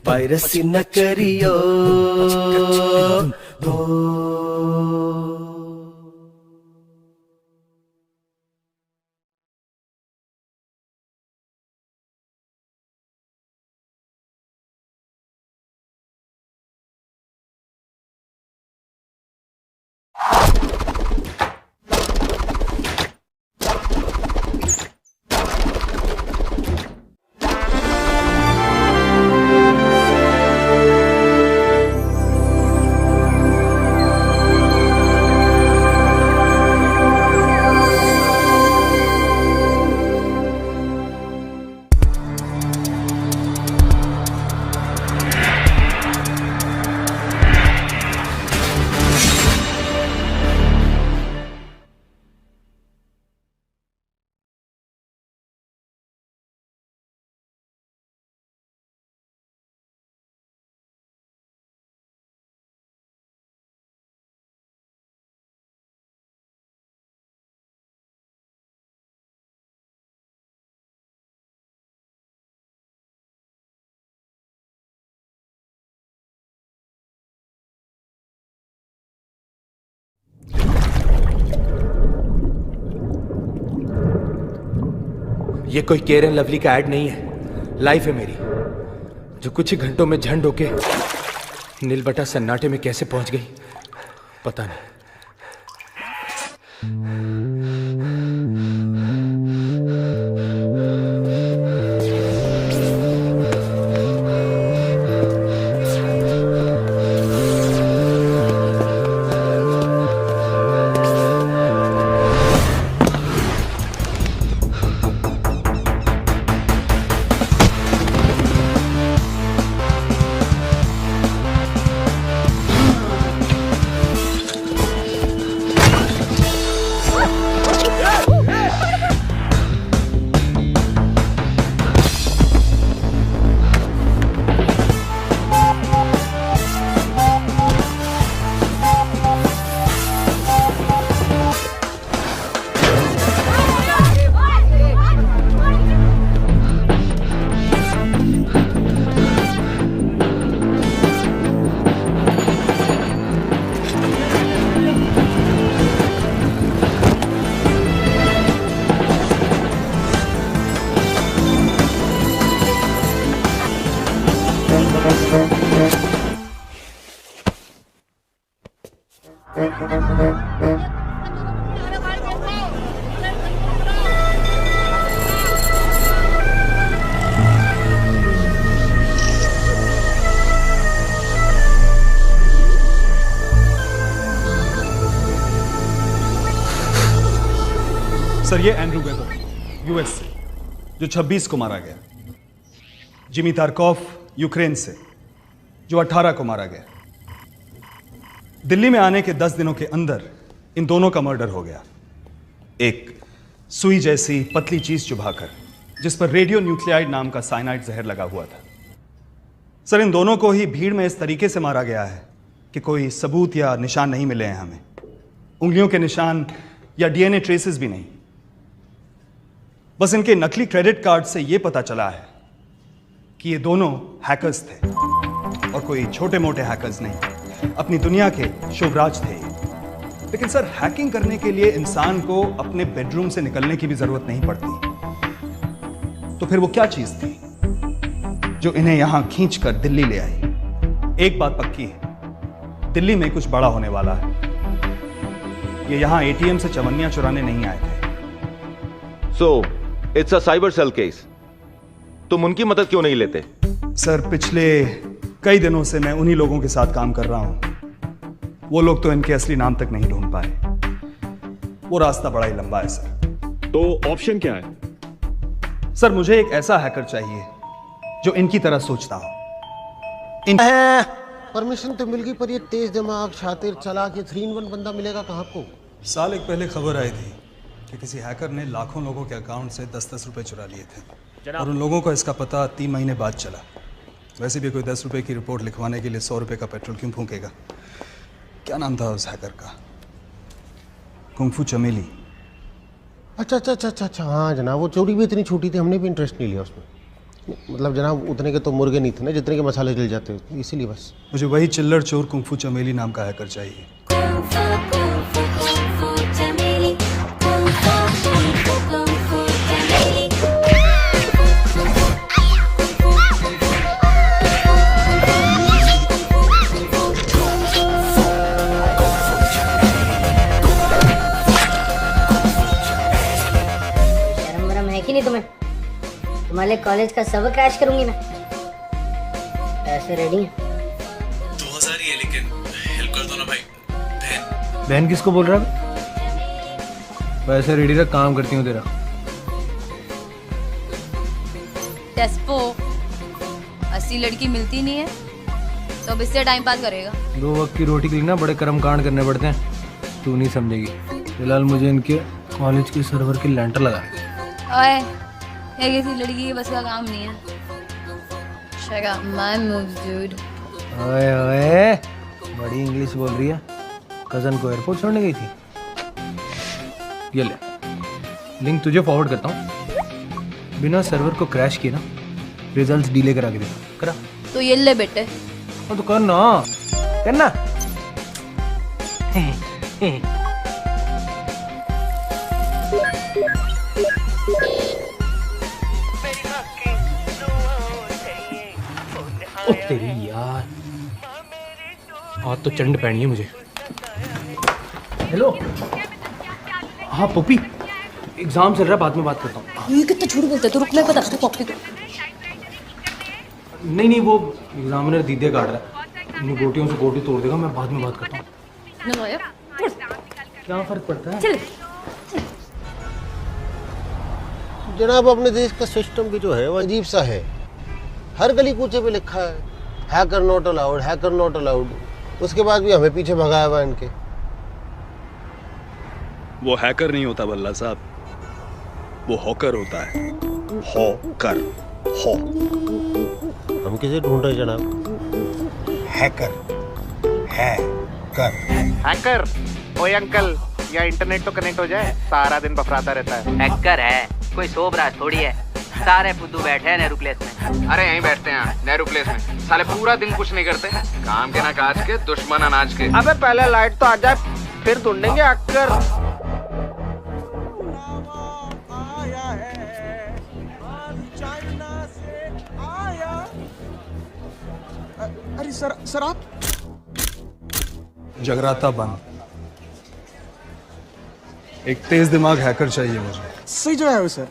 Piracy न करियो हो। ये कोई केयर एंड लवली का ऐड नहीं है, लाइफ है मेरी, जो कुछ ही घंटों में झंड होके नीलबटा सन्नाटे में कैसे पहुंच गई पता नहीं। सर ये एंड्रू वेबर यूएस से, जो 26 को मारा गया। जिमी तारकोफ यूक्रेन से, जो 18 को मारा गया। दिल्ली में आने के 10 दिनों के अंदर इन दोनों का मर्डर हो गया, एक सुई जैसी पतली चीज चुभाकर, जिस पर रेडियो न्यूक्लियाइड नाम का साइनाइड जहर लगा हुआ था। सर इन दोनों को ही भीड़ में इस तरीके से मारा गया है कि कोई सबूत या निशान नहीं मिले हैं हमें, उंगलियों के निशान या डीएनए ट्रेसेस भी नहीं। बस इनके नकली क्रेडिट कार्ड से यह पता चला है कि ये दोनों हैकर्स थे, और कोई छोटे मोटे हैकर्स नहीं, अपनी दुनिया के शुभराज थे। लेकिन सर हैकिंग करने के लिए इंसान को अपने बेडरूम से निकलने की भी जरूरत नहीं पड़ती। तो फिर वो क्या चीज थी जो इन्हें यहां खींचकर दिल्ली ले आई? एक बात पक्की है, दिल्ली में कुछ बड़ा होने वाला है। ये यहां एटीएम से चवन्नियां चुराने नहीं आए थे। So, it's a cyber cell case. तुम उनकी मदद क्यों नहीं लेते? सर पिछले कई दिनों से मैं उन्हीं लोगों के साथ काम कर रहा हूं। वो लोग तो इनके असली नाम तक नहीं ढूंढ पाए। वो रास्ता बड़ा ही लंबा है सर। तो ऑप्शन क्या है? सर मुझे एक ऐसा हैकर चाहिए जो इनकी तरह सोचता हो। परमिशन तो मिल गई, पर ये तेज दिमाग शातिर चालाक ये 3-in-1 बंदा मिलेगा कहाँ को? साल एक पहले खबर आई थी कि किसी हैकर ने लाखों लोगों के अकाउंट से 10-10 रुपए चुरा लिए थे, और उन लोगों को इसका पता 3 महीने बाद चला। वैसे भी कोई 10 रुपए की रिपोर्ट लिखवाने के लिए 100 रुपए का पेट्रोल क्यों फूकेगा? क्या नाम था उस हैकर का? कुंफू चमेली। अच्छा, हाँ जनाब, वो चोरी भी इतनी छोटी थी, हमने भी इंटरेस्ट नहीं लिया उसमें। मतलब जनाब उतने के तो मुर्गे नहीं थे ना जितने के मसाले जल जाते हो, इसीलिए बस। मुझे वही चिल्लर चोर कुंफू चमेली नाम का हैकर चाहिए। शर्म वरम है कि नहीं तुम्हें? तुम्हारे कॉलेज का सब क्रैश करूंगी मैं। पैसे रेडी हैं? 2000 ही है, लेकिन हेल्प कर दो ना भाई। बहन किसको बोल रहा है? वैसे रेडी रख, काम करती हूँ तेरा। टेस्पो, असली लड़की मिलती नहीं है तो अब इससे टाइम पास करेगा। 2 वक्त की रोटी के लिए ना बड़े कर्म कांड करने पड़ते हैं, तू नहीं समझेगी। फिलहाल मुझे इनके कॉलेज के सर्वर की लेंटर लगाने दे। ओए, ये किसी लड़की की बस का काम नहीं है। Check out my moves, dude. ओए ओए, बड़ी इंग्लिश बोल रही है। कजन को एयरपोर्ट छोड़ने गई थी। ये ले, लिंक तुझे फॉरवर्ड करता हूँ। बिना सर्वर को क्रैश किए ना रिजल्ट्स डिले करा के देना। करा तो ये ले बेटे। तो करना करना। ओ तेरी यार, आज तो चंड पैनी है मुझे। हेलो, हाँ पप्पी, एग्जाम चल रहा है, बाद में बात करता हूँ। ये कितना झूठ बोलते है, तो रुक, मैं बताता हूँ पप्पी को। नहीं वो एग्जामिनर दीदे काट रहा है, इन गोटियों से गोटी तोड़ देगा। मैं बाद में बात करता हूँ। क्या फर्क पड़ता है? जनाब अपने देश का सिस्टम भी जो है वो अजीब सा है। हर गली कूचे पे लिखा है hacker not allowed, hacker not allowed. उसके बाद भी हमें पीछे भगाया हुआ इनके। वो हैकर नहीं होता बल्ला साहब, वो हॉकर होता है। हॉकर, हॉ। हम किसे ढूंढ रहे हैं जनाब? हैकर हैकर, ओए अंकल, या इंटरनेट तो कनेक्ट हो जाए, सारा दिन बफराता रहता है। हैकर है कोई सोबराज थोड़ी है। सारे फुद्दू बैठे हैं नेहरू प्लेस में। अरे यहीं बैठते हैं नेहरू प्लेस में, साले पूरा दिन कुछ नहीं करते, काम के ना काज के, दुश्मन अनाज के। अबे पहले लाइट तो आ जाए, फिर ढूंढेंगे हैकर। अरे सर आप जगराता बंद। एक तेज दिमाग हैकर चाहिए मुझे। सही जगह है सर।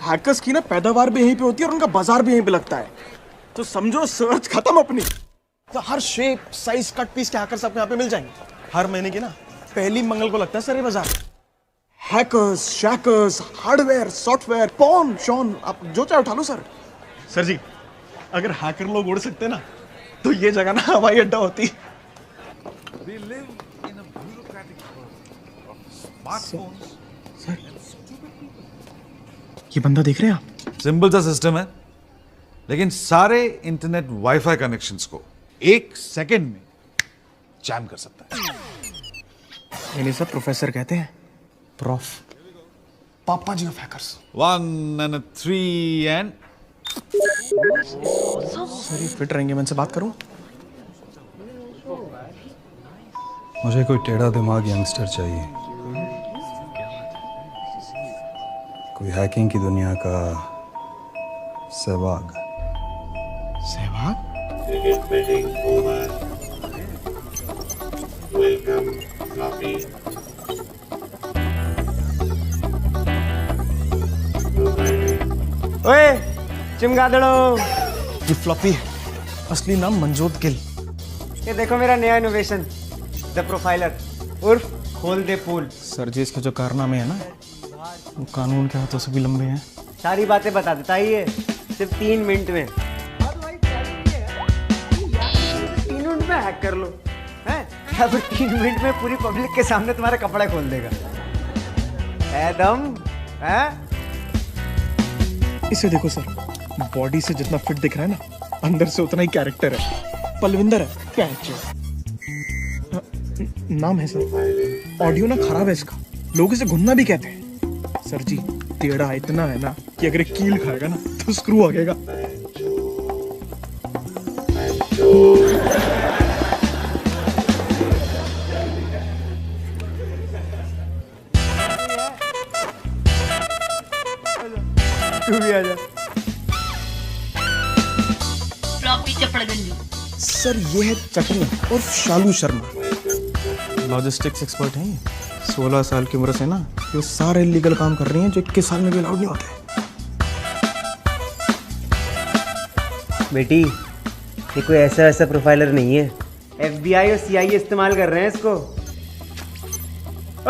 हैकर्स की ना पैदावार भी यहीं पे होती है और उनका बाजार भी यहीं पे लगता है, तो समझो सर्च खत्म अपनी। तो हर शेप साइज कट पीस के हैकर्स आपको यहाँ पे मिल जाएंगे। हर महीने की ना पहली मंगल को लगता है सर ये बाजार। हैकर्स, शैकर्स, हार्डवेयर, सॉफ्टवेयर, पॉन शॉन, आप जो चाहे उठा लो सर। सर जी, अगर हैकर लोग उड़ सकते ना तो ये जगह ना हवाई अड्डा होती। सर, ये बंदा देख रहे हैं आप? सिंपल सा सिस्टम है, लेकिन सारे इंटरनेट वाईफाई कनेक्शंस को 1 सेकंड में जैम कर सकता है। इन्हें सब प्रोफेसर कहते हैं, प्रॉफ, पापा जी of hackers. 1 and 3 and sir ये फिट रहेंगे, मैं इनसे बात करूं? मुझे कोई टेढ़ा दिमाग यंगस्टर चाहिए, कोई हैकिंग की दुनिया का सहवाग। सहवाग? ओए चिमगादड़ो, ये फ्लॉपी है, असली नाम मनजोत गिल। ये देखो मेरा नया इनोवेशन, द प्रोफाइलर उर्फ खोल दे पोल। सर जी इसके जो कारनामे हैं ना वो कानून के हाथों से भी लंबे हैं। सारी बातें बता देता ही है, सिर्फ 3 मिनट में। 3 मिनट में हैक कर लो, हैं? या फिर 3 मिनट में पूरी पब्लिक के सामने तुम्हारे कपड़े खोल देगा। दम, हैं? इसे देखो सर, बॉडी से जितना फिट दिख रहा है ना, अंदर से उतना ही कैरेक्टर है। पलविंदर है क्या है? नाम है सर। ऑडियो ना खराब है इसका, लोग इसे घुन्ना भी कहते हैं। सर जी टेढ़ा इतना है ना कि अगर एक कील खाएगा ना तो स्क्रू आएगा। तू भी आजा। सर ये है चटनी और शालू शर्मा, लॉजिस्टिक्स एक्सपर्ट हैं। 16 साल की उम्र से ना ये सारे लीगल काम कर रही हैं जो 21 साल में भी अलाउड नहीं होते। बेटी ये कोई ऐसा वैसा प्रोफाइलर नहीं है, FBI और CIA इस्तेमाल कर रहे हैं इसको।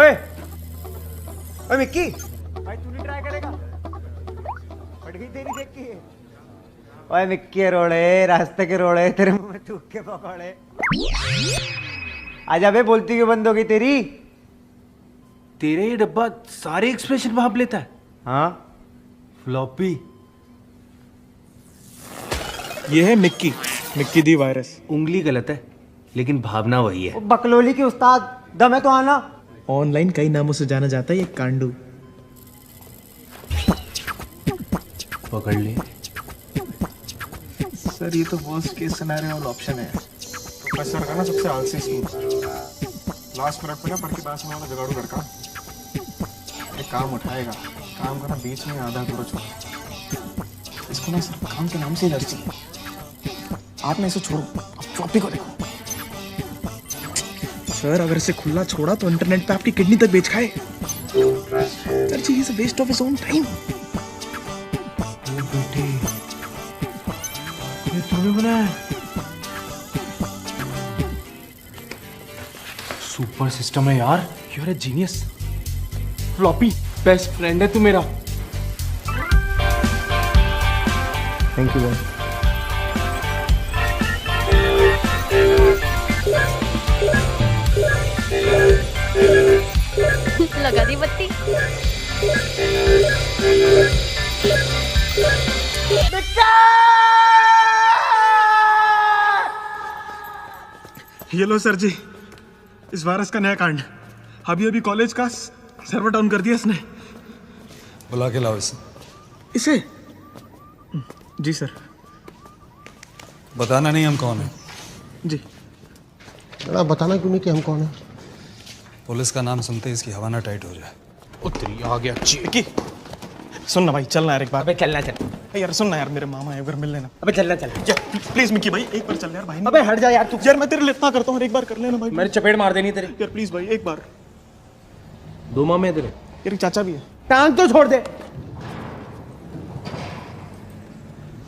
ओए ओए मिक्की भाई तू नहीं ट्राई करेगा? फट गई तेरी देख के। ओए मिक्की रोड़े, रास्ते के रोड़े, तेरे मुंह में थूक के पकौड़े। आजा बे, बोलती क्यों बंद हो गई तेरी? तेरे ये डब्बा सारे एक्सप्रेशन भाप लेता है। हाँ फ्लॉपी। ये है मिक्की, मिक्की दी वायरस। उंगली गलत है लेकिन भावना वही है। वो बकलोली के उस्ताद, दम है तो आना। ऑनलाइन कई नामों से जाना जाता है ये कांडू। पकड़ ले। सर ये तो वर्स्ट केस सिनेरियो वाला ऑप्शन है। प्रोफेसर का ना सबसे आलसी स्कूल, लास्ट मिनट पे ना पढ़ के पास में वाला जुगाड़ू लड़का एक काम उठाएगा, काम करना बीच में आधा अधूरा छोड़। इसको ना सिर्फ काम के नाम से एलर्जी है। आप ना इसे छोड़ो, अब फ्लॉपी को देखो। सर अगर इसे खुला छोड़ा तो इंटरनेट पे आपकी किडनी तक बेच खाए। Sir ji is a waste of his own time. ये तूने बनाया? सुपर सिस्टम है यार। You are a genius. Floppy best friend है तू मेरा। थैंक यू भाई। लगा दी बत्ती। ये लो सर जी, इस वायरस का नया कांड। अभी अभी कॉलेज का सर्वर डाउन कर दिया इसने। बुला के लाओ इसे। इसे? जी सर। बताना नहीं हम कौन है। जी। जनाब बताना क्यों नहीं कि हम कौन है? पुलिस का नाम सुनते ही इसकी हवा ना टाइट हो जाए। उतरी आ गया चिकी। सुन ना भाई, चलना यार एक बार। अबे चलना चल। यार सुन ना यार, मेरे मामा है, अगर मिल लेना। अबे चलना चल। प्लीज मिक्की भाई एक बार चल यार भाई। अबे हट जा यार तू। यार मैं तेरे लिए इतना करता हूँ, एक बार कर लेना भाई। मेरे चपेट मार देनी तेरे। यार प्लीज भाई एक बार। दो मामे तेरे। यार चाचा भी है। टांग तो छोड़ दे।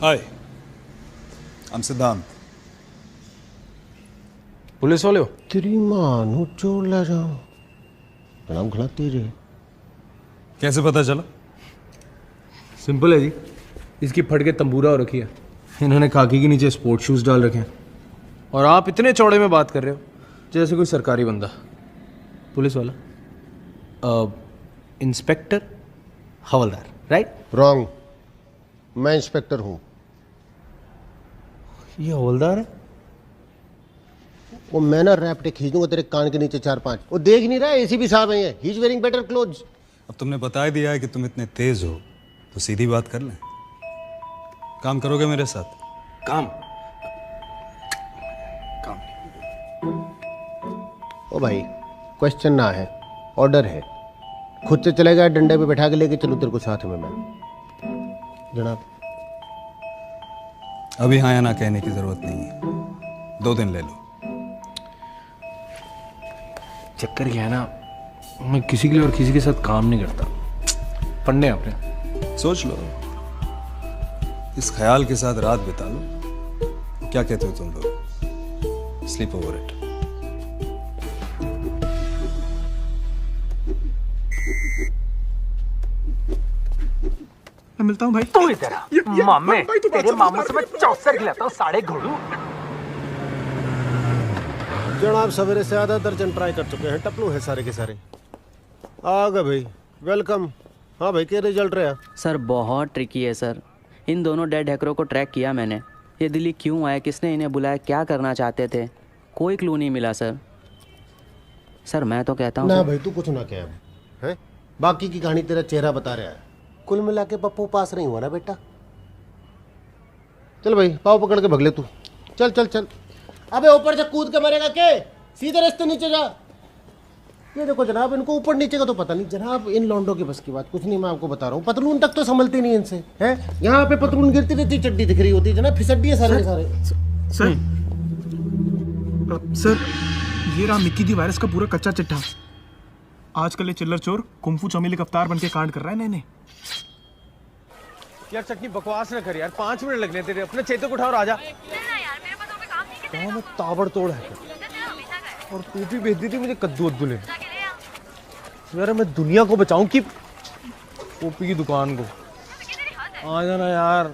हाय, I'm सिद्धांत। पुलिस वाले हो? तेरी मां नु चोर ला जाओ। नाम खड़ा तेरे। कैसे पता चला? सिंपल है जी, इसकी फट के तंबूरा हो रखी है, इन्होंने खाकी के नीचे स्पोर्ट शूज डाल रखे हैं, और आप इतने चौड़े में बात कर रहे हो जैसे कोई सरकारी बंदा। पुलिस वाला? इंस्पेक्टर हवलदार, राइट? रॉन्ग, मैं इंस्पेक्टर हूँ। ये हवलदार है? वो मैं ना रैप्टे खींचूंगा तेरे कान के नीचे 4-5। वो देख नहीं रहा है, एसी भी साहब है। He is wearing better clothes. अब तुमने बता ही दिया है कि तुम इतने तेज हो तो सीधी बात कर लें। काम करोगे मेरे साथ? काम? ओ भाई क्वेश्चन ना है, ऑर्डर है। खुद से चलेगा, डंडे पे बैठा के लेके चलूं तेरे को साथ में मैं? जनाब अभी हाँ या ना कहने की जरूरत नहीं है, 2 दिन ले लो। चक्कर क्या है ना, मैं किसी के लिए और किसी के साथ काम नहीं करता। पढ़ने आपने सोच लो, इस ख्याल के साथ रात बिता लो। क्या कहते हो तुम लोग? Sleep over it. मैं मिलता हूँ भाई। तू इधर आ। मामे, तेरे मामू से मैं 64 खिलाता हूँ, साढ़े घोड़ू। जनाब सवेरे से आधा दर्जन ट्राई कर चुके हैं, टपलू है सारे के सारे। आ गए भाई, वेलकम। हाँ भाई, क्या रिजल्ट रहा? सर बहुत ट्रिकी है सर। इन दोनों डेड हैकरों को ट्रैक किया मैंने। ये दिल्ली क्यों आए, किसने इन्हें बुलाया, क्या करना चाहते थे, कोई क्लू नहीं मिला सर। सर मैं तो कहता हूँ ना सर। भाई तू कुछ ना कह। है बाकी की कहानी तेरा चेहरा बता रहा है। कुल मिला के पप्पू पास नहीं हुआ ना बेटा। चल भाई पाँव पकड़ के भगले तू। चल चल चल। अबे ऊपर से कूद के मरेगा के, सीधे रास्ते नीचे जा। ये देखो जनाब, इनको ऊपर नीचे का तो पता नहीं जनाब, इन लौंडों की बस की बात कुछ नहीं। मैं आपको बता रहा हूँ, पतलून तक तो संभलती नहीं इनसे है। यहाँ पे पतलून गिरती रहती, चड्डी दिख रही होती है जनाब, फिसड्डी है सारे सारे। सर सर ये रहा मिक्की दी वायरस का पूरा कच्चा चिट्ठा। आजकल ये चिल्लर चोर कुंफू चमेली का अवतार बन के कांड कर रहा है। नहीं यार चटनी बकवास ना कर यार, 5 मिनट लगने तेरे। अपने चेतक उठा और आजा। मैं ताबड़तोड़ है और तू भी भेज दी थी मुझे कद्दू वद्दू ले। यार मैं दुनिया को बचाऊं कि ओपी की दुकान को। आ जाना यार।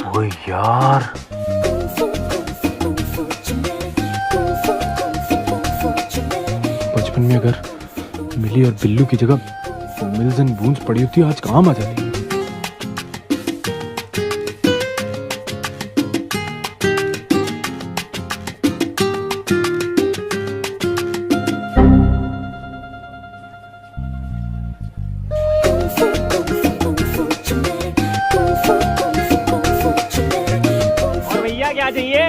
ओए यार बचपन में अगर मिली और बिल्लू की जगह मिल्स एंड बूंस पड़ी होती आज काम आ जाती। और भैया क्या चाहिए?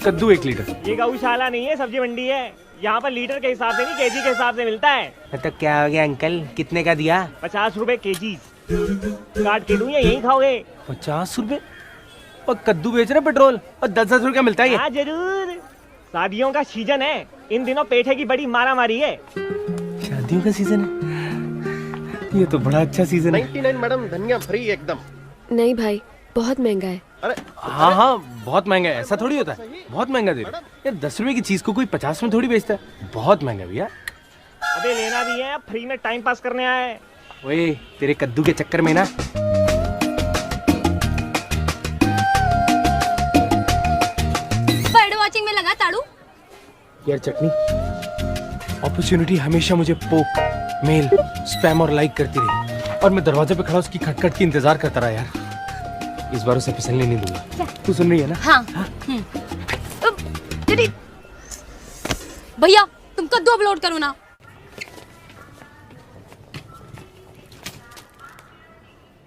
कद्दू 1 लीटर। ये गौशाला नहीं है, सब्जी मंडी है। यहाँ पर लीटर के हिसाब से नहीं, केजी के हिसाब से मिलता है। तो क्या हो गया अंकल, कितने का दिया? 50 रुपए केजी। काट के दूं या यहीं खाओगे? 50 रुपए? और कद्दू बेच रहे पेट्रोल और 10-10 रुपए मिलता है। हाँ जरूर, शादियों का सीजन है, इन दिनों पेठे की बड़ी मारा मारी है। शादियों का सीजन है? ये तो बड़ा अच्छा सीजन है। 99 मैडम, धनिया फ्री एकदम। नहीं भाई, बहुत महंगा है। अरे हाँ हाँ बहुत महंगा है, ऐसा थोड़ी होता है। बहुत महंगा दे रहे यार, 10 रुपए की चीज को कोई 50 में थोड़ी बेचता है। बहुत महंगा भैया। अबे लेना भी है, फ्री में टाइम पास करने आया है। ओए तेरे कद्दू के चक्कर में ना बर्ड वॉचिंग में लगा ताड़ू। यार चटनी, अपॉर्चुनिटी हमेशा मुझे पोक, मेल, स्पैम और लाइक करती रही और मैं दरवाजे पे खड़ा उसकी खटखट की इंतजार करता रहा यार। इस बार उसे फिसलने नहीं दूंगा। तू सुन रही है ना? हाँ। भैया तुम कद्दू अपलोड करो ना।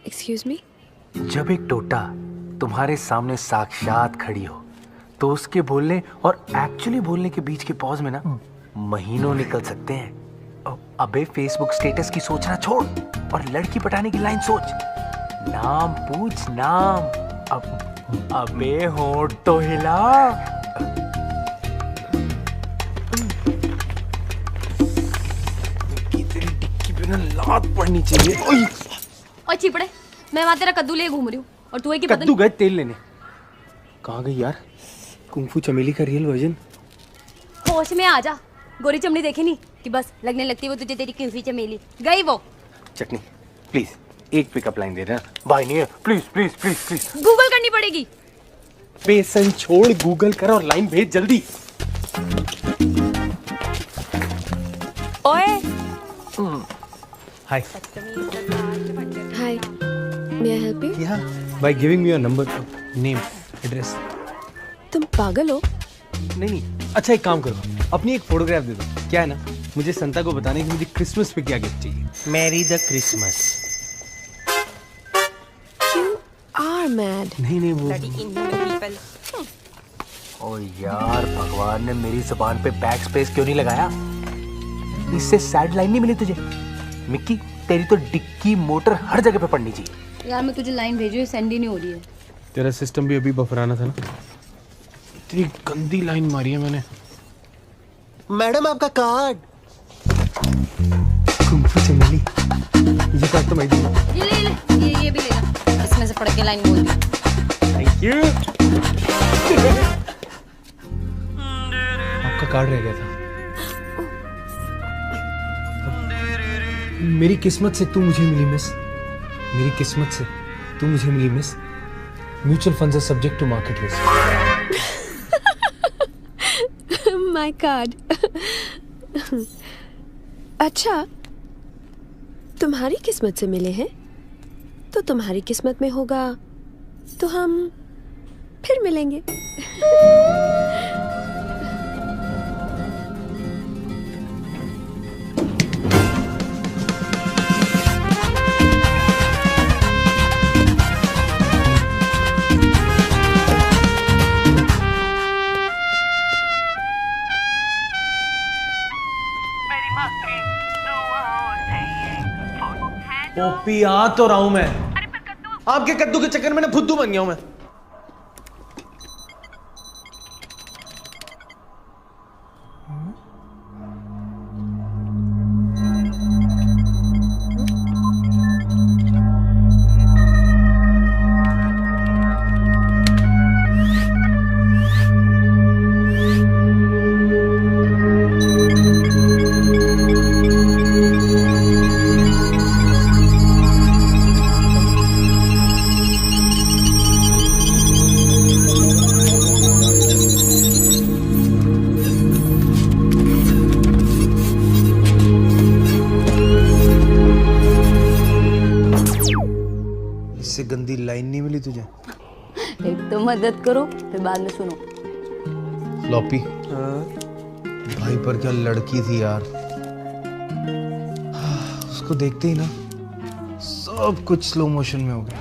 Excuse me. जब एक टोटा तुम्हारे सामने साक्षात खड़ी हो तो उसके बोलने और एक्चुअली बोलने के बीच के पॉज में ना महीनों निकल सकते हैं। अबे फेसबुक स्टेटस की सोचना छोड़ और लड़की पटाने की लाइन सोच। नाम पूछ नाम। अबे होठ तो हिला। तेरी डिक्की पे ना लात पड़नी चाहिए। और चिपड़े, मैं वहाँ तेरा कद्दू ले घूम रही हूँ और तू है कि कद्दू गए तेल लेने। कहाँ गई यार कुंफू चमेली का रियल वर्जन? होश में आ जा। गोरी चमड़ी देखी नहीं कि बस लगने लगती वो तुझे तेरी कुंफी चमेली। गई वो। चटनी प्लीज एक पिकअप लाइन दे देना। भाई नहीं है, please please please please. Google करनी पड़ेगी। बेसन छोड़, गूगल कर और लाइन भेज जल्दी। ओए हाय हाय, मे आई हेल्प यू? या by giving me your number, name, address. तुम पागल हो? नहीं, अच्छा एक काम करो, अपनी एक फोटोग्राफ दे दो। क्या है ना, मुझे संता को बताने कि मुझे क्रिसमस पे क्या गिफ्ट चाहिए। Merry the Christmas. You are mad. नहीं वो ओ यार, भगवान ने मेरी जुबान पे बैक स्पेस क्यों नहीं लगाया? इससे सैड लाइन नहीं मिली तुझे? मिक्की तेरी तो डिक्की मोटर हर जगह पे पड़नी चाहिए। यार मैं तुझे लाइन भेजू, सेंड ही नहीं हो रही है। तेरा सिस्टम भी अभी बफराना था ना। इतनी गंदी लाइन मारी है मैंने। मैडम आपका कार्ड। कुंफू चमेली, ये कार्ड तो मैं दूंगा। ये ले ये भी लेगा। इसमें से पढ़ के लाइन बोल दी। Thank you. आपका कार्ड रह गया था। मेरी किस्मत से तू मुझे मिली मिस। मेरी किस्मत से तू मुझे मिली miss. Mutual funds are subject to market risk. My card. अच्छा, तुम्हारी किस्मत से मिले हैं तो तुम्हारी किस्मत में होगा तो हम फिर मिलेंगे। पोपी आ तो रहा हूं मैं। आपके कद्दू के चक्कर में ना फुद्दू बन गया हूं मैं। इससे गंदी लाइन नहीं मिली तुझे? एक तो मदद करो फिर बाद में सुनो। फ्लॉपी भाई पर क्या लड़की थी यार। उसको देखते ही ना सब कुछ स्लो मोशन में हो गया।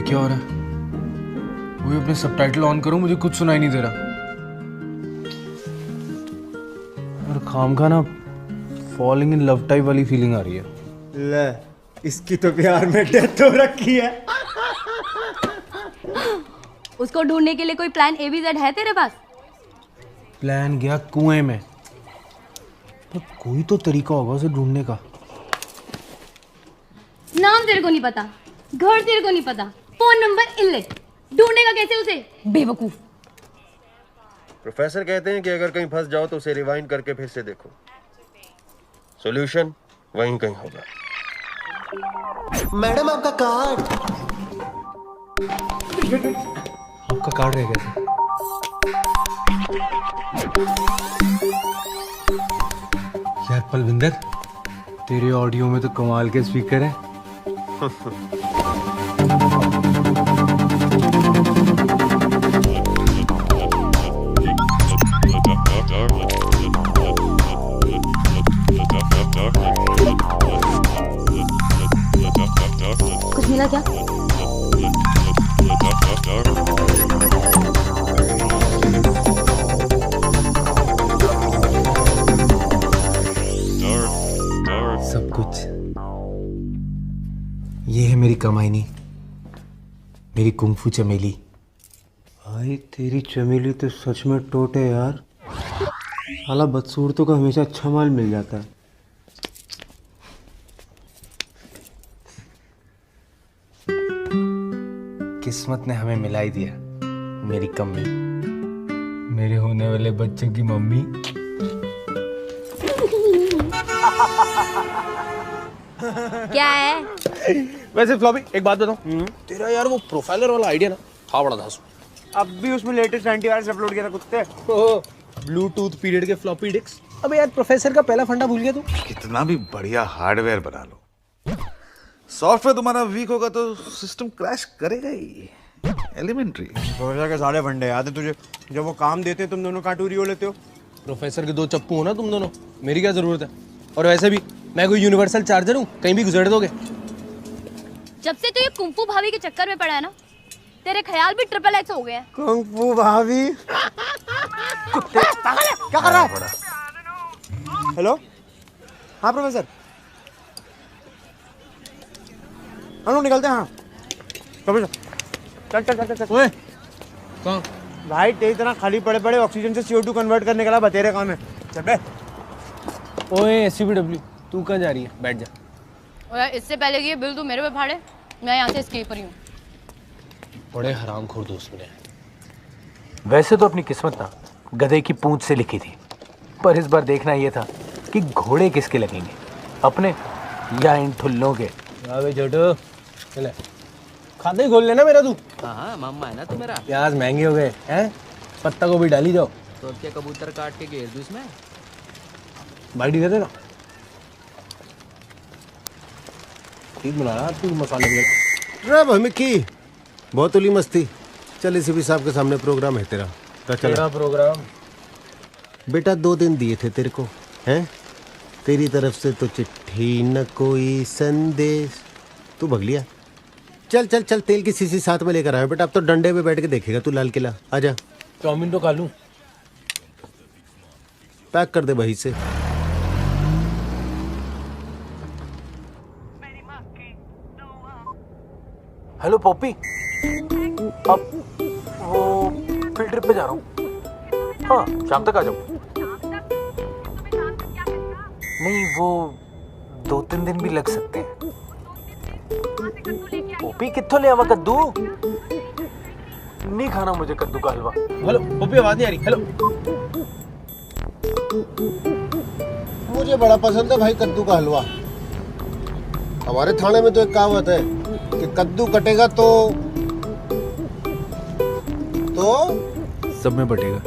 क्या हो रहा है? वो अपने सबटाइटल ऑन करो, मुझे कुछ सुनाई नहीं दे रहा। और खामखा ना फॉलिंग इन लव टाइप वाली फीलिंग आ रही है। ले, इसकी तो प्यार में डेथ हो रखी है। उसको ढूंढने के लिए कोई प्लान ABZ है तेरे पास? प्लान गया कुएं में, तो कोई तो तरीका होगा उसे ढूंढने का। नाम तेरे को नहीं पता, घर तेरे को नहीं पता, फोन नंबर इल्लिट, ढूंढेगा कैसे उसे? बेवकूफ। प्रोफेसर कहते हैं कि अगर कहीं फंस जाओ तो उसे रिवाइंड करके फिर से देखो, सॉल्यूशन वहीं कहीं होगा। मैडम आपका कार्ड। आपका कार्ड रह गया। यार पलविंदर, तेरे ऑडियो में तो कमाल के स्पीकर है। कुछ मिला क्या? सब कुछ ये है मेरी कमाईनी, मेरी कुंफू चमेली। भाई तेरी चमेली तो सच में टोट है यार। हालांकि बदसूरतों का हमेशा अच्छा माल मिल जाता है। किस्मत ने हमें मिला ही दिया, मेरी कम्मी, मेरे होने वाले बच्चे की मम्मी। क्या है? वैसे फ्लॉपी एक बात बताऊं, तेरा यार वो प्रोफाइलर वाला आइडिया ना था बड़ा धांसू। अब भी उसमें लेटेस्ट एंटीवायरस अपलोड किया था कुत्ते। ब्लूटूथ पीरियड के फ्लॉपी डिस्क। अबे यार प्रोफेसर का पहला फंडा भूल गया तू? कितना भी बढ़िया हार्डवेयर बना लो, सॉफ्टवेयर तुम्हारा वीक होगा तो सिस्टम क्रैश करेगा ही। एलिमेंट्री। प्रोफेसर के सारे फंडे याद है तुझे? जब वो काम देते हैं तुम दोनों काटूरी हो लेते हो। प्रोफेसर के दो चप्पू हो ना तुम दोनों, मेरी क्या जरूरत है? और वैसे भी मैं कोई यूनिवर्सल चार्जर हूँ, कहीं भी गुजर दोगे। जब से तू ये कुंफू भाभी के चक्कर में पड़ा है ना, तेरे ख्याल भी XXX हो गए हैं। कुंफू भाभी क्या कर रहा है? हेलो, हाँ प्रोफेसर। हम लोग निकलते हैं। हाँ चल चल चल चल चल। ओए कहाँ? भाई तेरी तरह खाली पड़े पड़े ऑक्सीजन से CO2 कन्वर्ट करने का बतेरे काम है। चल बे। ओए SCBW, तू कहाँ जा रही है? बैठ जा। और इससे पहले कि ये बिल तू मेरे पे फाड़े, मैं यहाँ से एस्केप रही हूँ। बड़े हरामखोर दोस्त मिले। वैसे तो अपनी किस्मत ना गधे की पूंछ से लिखी थी, पर इस बार देखना यह था कि घोड़े किसके लगेंगे, अपने या इन ठुल्लों के। अबे छोटू, चले खाते ही खोल लेना मेरा तू। हाँ मामा है ना तू मेरा। प्याज महंगे हो गए हैं, पत्ता को भी डाली जाओ। तो अब क्या कबूतर काट के घेर दूँ इसमें? बाइट दे देना। ठीक बना रहा तू मसाले के। रब हमें की बहुत उली मस्ती। चल इसी भी साहब के सामने प्रोग्राम है तेरा। तेरा प्रोग्राम? बेटा 2 दिन दिए थे तेरे को, हैं? तेरी तरफ से तो चिट्ठी न कोई संदेश, तू भग लिया। चल चल चल, तेल की शीशी साथ में लेकर आया बेटा। अब तो डंडे पे बैठ के देखेगा तू लाल किला। आजा। चाउमीन तो खा लूं। पैक कर दे वहीं से। हेलो पॉपी, अब वो फील्ड ट्रिप पे जा रहा हूँ। हाँ शाम तक आ जाऊँ। नहीं वो 2-3 दिन भी लग सकते हैं। पॉपी कित्थों ले आवा कद्दू? नहीं खाना मुझे कद्दू का हलवा। हेलो पॉपी, आवाज नहीं आ रही। हेलो। मुझे बड़ा पसंद है भाई कद्दू का हलवा। हमारे थाने में तो एक कहावत है कि कद्दू कटेगा तो सब में बटेगा।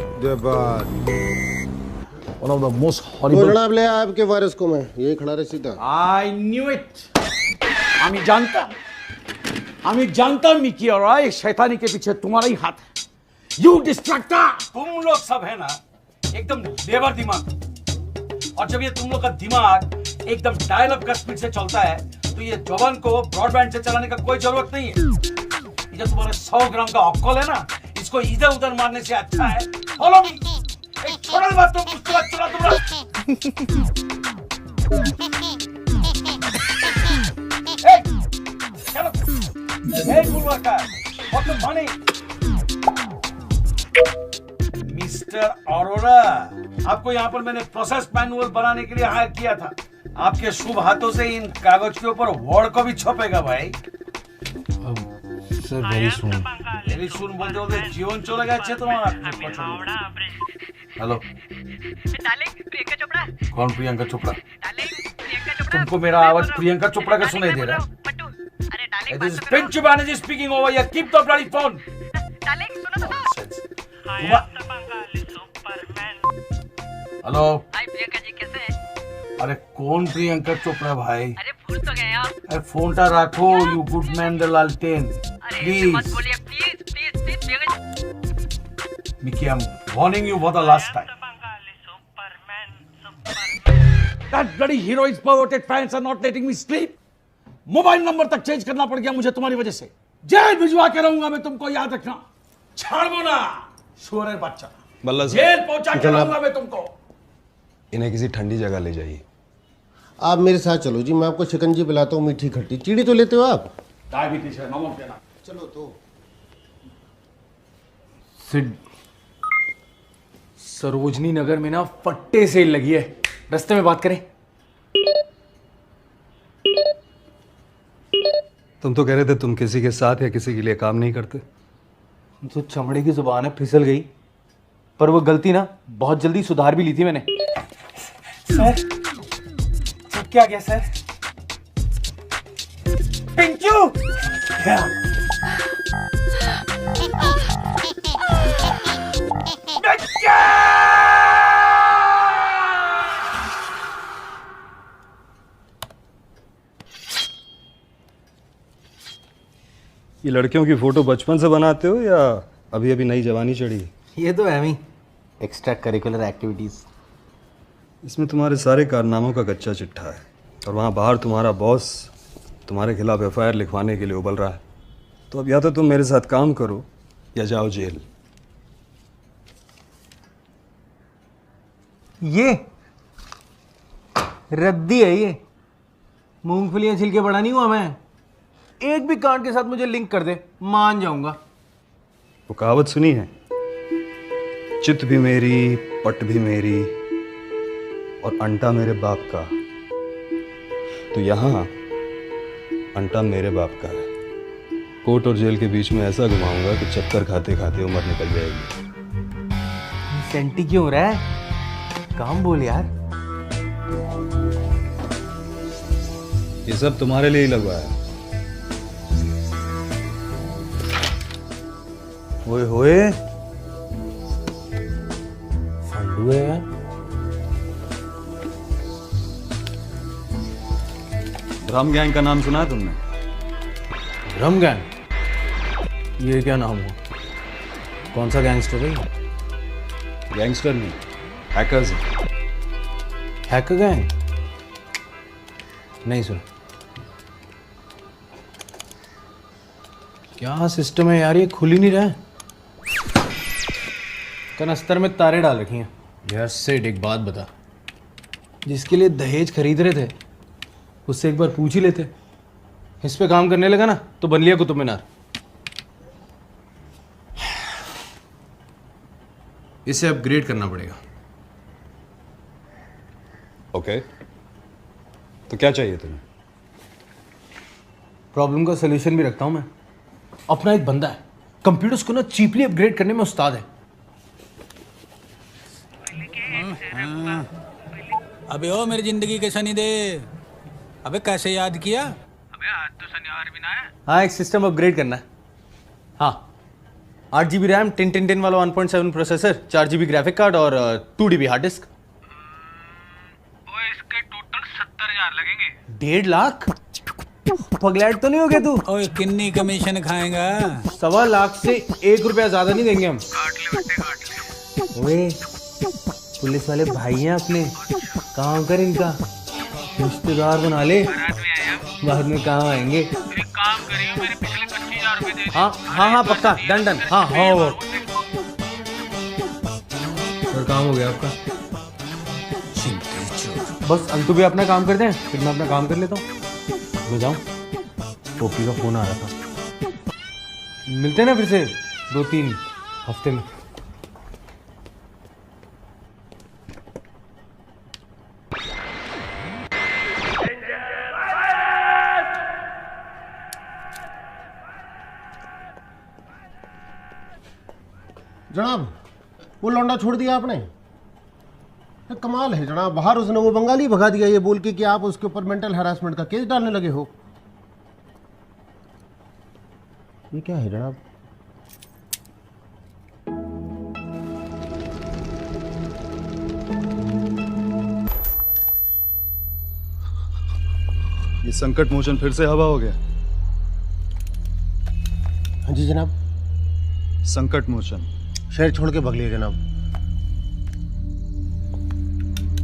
One of the most horrible. जनाब ले आपके वायरस को मैं यही खड़ा रहे सीधा। I knew it. আমি जानता मिकी और ये शैतानी के पीछे तुम्हारा ही हाथ है। You distractor. तुम लोग सब है ना एकदम लेबर दिमाग, और जब ये तुम लोग का दिमाग एकदम डायल अप का स्पीड से चलता है तो ये जवान को ब्रॉडबैंड से चलाने का कोई जरूरत नहीं है। ये तुम्हारा 100 ग्राम का ऑक्कॉल है ना, इसको इधर उधर मारने से अच्छा है फॉलो मी। एक छोटा बात तुम उसके बाद चला तुम्हारा। मिस्टर अरोरा, आपको यहाँ पर मैंने प्रोसेस मैनुअल बनाने के लिए हायर किया था। आपके शुभ हाथों से इन कागज के ऊपर वर्ड को भी छपेगा भाई। Sir very soon. Very soon बोलते बोलते जीवन चले गए अच्छे तुम्हारा। हेलो प्रियंका चोपड़ा। कौन प्रियंका चोपड़ा? तुमको मेरा आवाज प्रियंका चोपड़ा का सुनाई दे रहा है? This is Pinchu Banerjee speaking over here. Keep the bloody phone. Hello. Hi Priyanka ji, कैसे हैं? अरे कौन प्रियंका चोपड़ा भाई? अरे भूल तो गए आप। अरे फोनटा रखो, यू गुड मैन द लालटेन। प्लीज मत बोलिए, please please please Priyanka. Mickey, I am warning you for the last time. That bloody heroine's perverted fans are not letting me sleep. Mobile number तक चेंज करना पड़ गया मुझे तुम्हारी वजह से। जेल भिजवा के रहूंगा मैं तुमको, याद रखना। छाड़ो ना शोरे बच्चा। बल्ला जेल पहुंचा के रहूंगा मैं तुमको। इन्हें किसी ठंडी जगह ले जाइए। आप मेरे साथ चलो जी, मैं आपको शिकंजी पिलाता हूँ, मीठी खट्टी। चीनी तो लेते हो आप? डायबिटीज है, नमक देना। चलो तो। सिड, सरोजनी नगर में ना फट्टे सेल लगी है, रास्ते में बात करें। तुम तो कह रहे थे तुम किसी के साथ या किसी के लिए काम नहीं करते। तो चमड़े की जुबान है, फिसल गई। पर वो गलती ना बहुत जल्दी सुधार भी ली थी मैंने। सर क्या गया सर? पिंचू ये लड़कियों की फोटो बचपन से बनाते हो या अभी अभी नई जवानी चढ़ी? ये तो है ही एक्स्ट्रा करिकुलर एक्टिविटीज। इसमें तुम्हारे सारे कारनामों का कच्चा चिट्ठा है और वहाँ बाहर तुम्हारा बॉस तुम्हारे खिलाफ FIR लिखवाने के लिए उबल रहा है। तो अब या तो तुम मेरे साथ काम करो या जाओ जेल। ये रद्दी है, ये मूंगफलियां छिलके बड़ा नहीं हुआ मैं। एक भी कांड के साथ मुझे लिंक कर दे, मान जाऊंगा। वो कहावत सुनी है, चित भी मेरी, पट भी मेरी और अंटा मेरे बाप का। तो यहाँ अंटा मेरे बाप का है। कोर्ट और जेल के बीच में ऐसा घुमाऊंगा कि चक्कर खाते खाते उम्र निकल जाएगी। सेंटी क्यों हो रहा है? काम बोल यार। ये सब तुम्हारे लिए ही लगवाया। ओए होए, फंडू है यार। ड्रम गैंग का नाम सुना है तुमने? Drum gang? ये क्या नाम हुआ? कौन सा गैंगस्टर है? गैंगस्टर नहीं, हैकर्स। Hacker gang? नहीं सुना। क्या सिस्टम है यार, ये खुल ही नहीं रहा है। कनस्तर में तारे डाल रखी हैं। यार सेठ एक बात बता, जिसके लिए दहेज खरीद रहे थे उससे एक बार पूछ ही लेते। इस पे काम करने लगा ना तो बन लिया कुतुब मीनार। इसे अपग्रेड करना पड़ेगा। ओके, तो क्या चाहिए तुम्हें? प्रॉब्लम का सलूशन भी रखता हूं मैं। अपना एक बंदा है, कंप्यूटर्स को ना चीपली अपग्रेड करने में उस्ताद है। अबे ओ मेरी जिंदगी के शनि दे, अबे कैसे याद किया? अबे आज तो शनिवार भी ना है। हाँ, एक सिस्टम अपग्रेड करना है। हाँ, 8 GB रैम, 10 वाला 1.7 प्रोसेसर, 4 GB ग्राफिक कार्ड और 2 DB हार्ड डिस्क। इसके टोटल 70,000 लगेंगे। 1.5 लाख? पगलैट तो नहीं हो गया तू? ओए कितनी कमीशन खाएगा? 1.25 लाख से 1 रुपया ज्यादा नहीं देंगे हम। ओए पुलिस वाले भाई हैं अपने, काम कर इनका, रिश्तेदार बना ले, बाद में काम आएंगे। काम करियो, मेरे पिछले 25,000 रुपए दे। हाँ हाँ हाँ पक्का, डन डन। हाँ हाँ वो और काम हो गया आपका। बस अंतु भी अपना काम कर दें, फिर मैं अपना काम कर लेता हूँ। मैं जाऊँ, टोपी का फोन आ रहा था। मिलते हैं ना फिर से 2-3 हफ्ते में। जनाब, वो लौंडा छोड़ दिया आपने? कमाल है जनाब, बाहर उसने वो बंगाली भगा दिया ये बोल के कि आप उसके ऊपर मेंटल हैरासमेंट का केस डालने लगे हो। ये क्या है जनाब? ये संकट मोचन फिर से हवा हो गया। हाँ जी जनाब। संकट मोचन शहर छोड़ के भग लिया जनाब।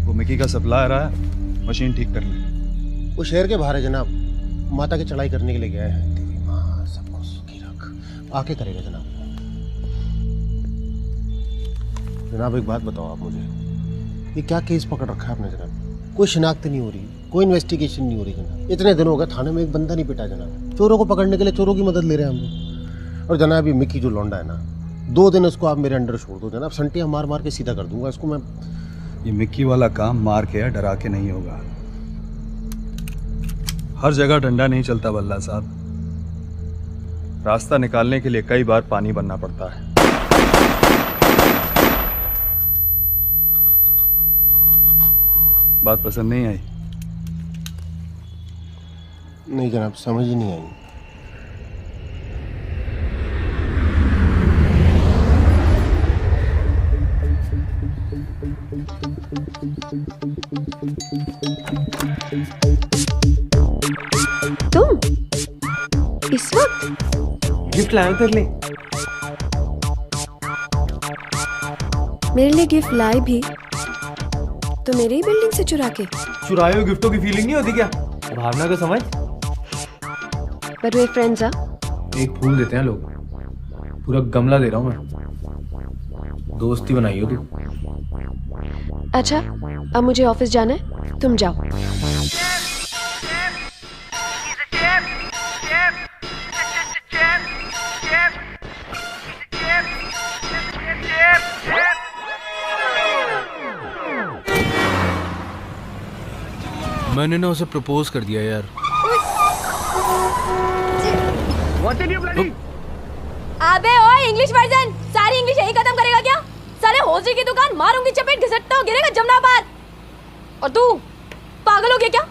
वो मिकी का सप्लायर आया मशीन ठीक करने। वो शहर के बाहर है जनाब, माता की चढ़ाई करने के लिए गया है। तेरी माँ सबको सुखी रख, आके करेगा जनाब। जनाब एक बात बताओ आप मुझे, ये क्या केस पकड़ रखा है आपने जनाब? कोई शिनाख्त नहीं हो रही, कोई इन्वेस्टिगेशन नहीं हो रही जनाब। इतने दिन हो गए थाने में एक बंदा नहीं पिटा जनाब। चोरों को पकड़ने के लिए चोरों की मदद ले रहे हैं हम लोग। और जनाब ये मिकी जो लौंडा है ना, 2 दिन उसको आप मेरे अंडर छोड़ दो जनाब, संटियाँ मार मार के सीधा कर दूंगा इसको मैं। ये मिक्की वाला काम मार के या डरा के नहीं होगा। हर जगह डंडा नहीं चलता बल्ला साहब, रास्ता निकालने के लिए कई बार पानी बनना पड़ता है। बात पसंद नहीं आई? नहीं जनाब, समझ ही नहीं आई। तुम इस वक्त गिफ्ट लाया तेरे लिए। मेरे लिए गिफ्ट लाए भी तो मेरी ही बिल्डिंग से चुरा के? चुराए हुए गिफ्टों की फीलिंग नहीं होती क्या? भावना को समझ। पर वे फ्रेंड्स आ, एक फूल देते हैं लोग, पूरा गमला दे रहा हूँ मैं। दोस्ती बनाई हो तू। अच्छा अब मुझे ऑफिस जाना है, तुम जाओ। मैंने ना उसे प्रपोज कर दिया यार। अबे ओए इंग्लिश वर्जन, सारी इंग्लिश यही खत्म करेगा क्या? साले होजी की दुकान मारूंगी चपेट, घिसटता हो गिरेगा जमुना पार। और तू पागल हो गया क्या?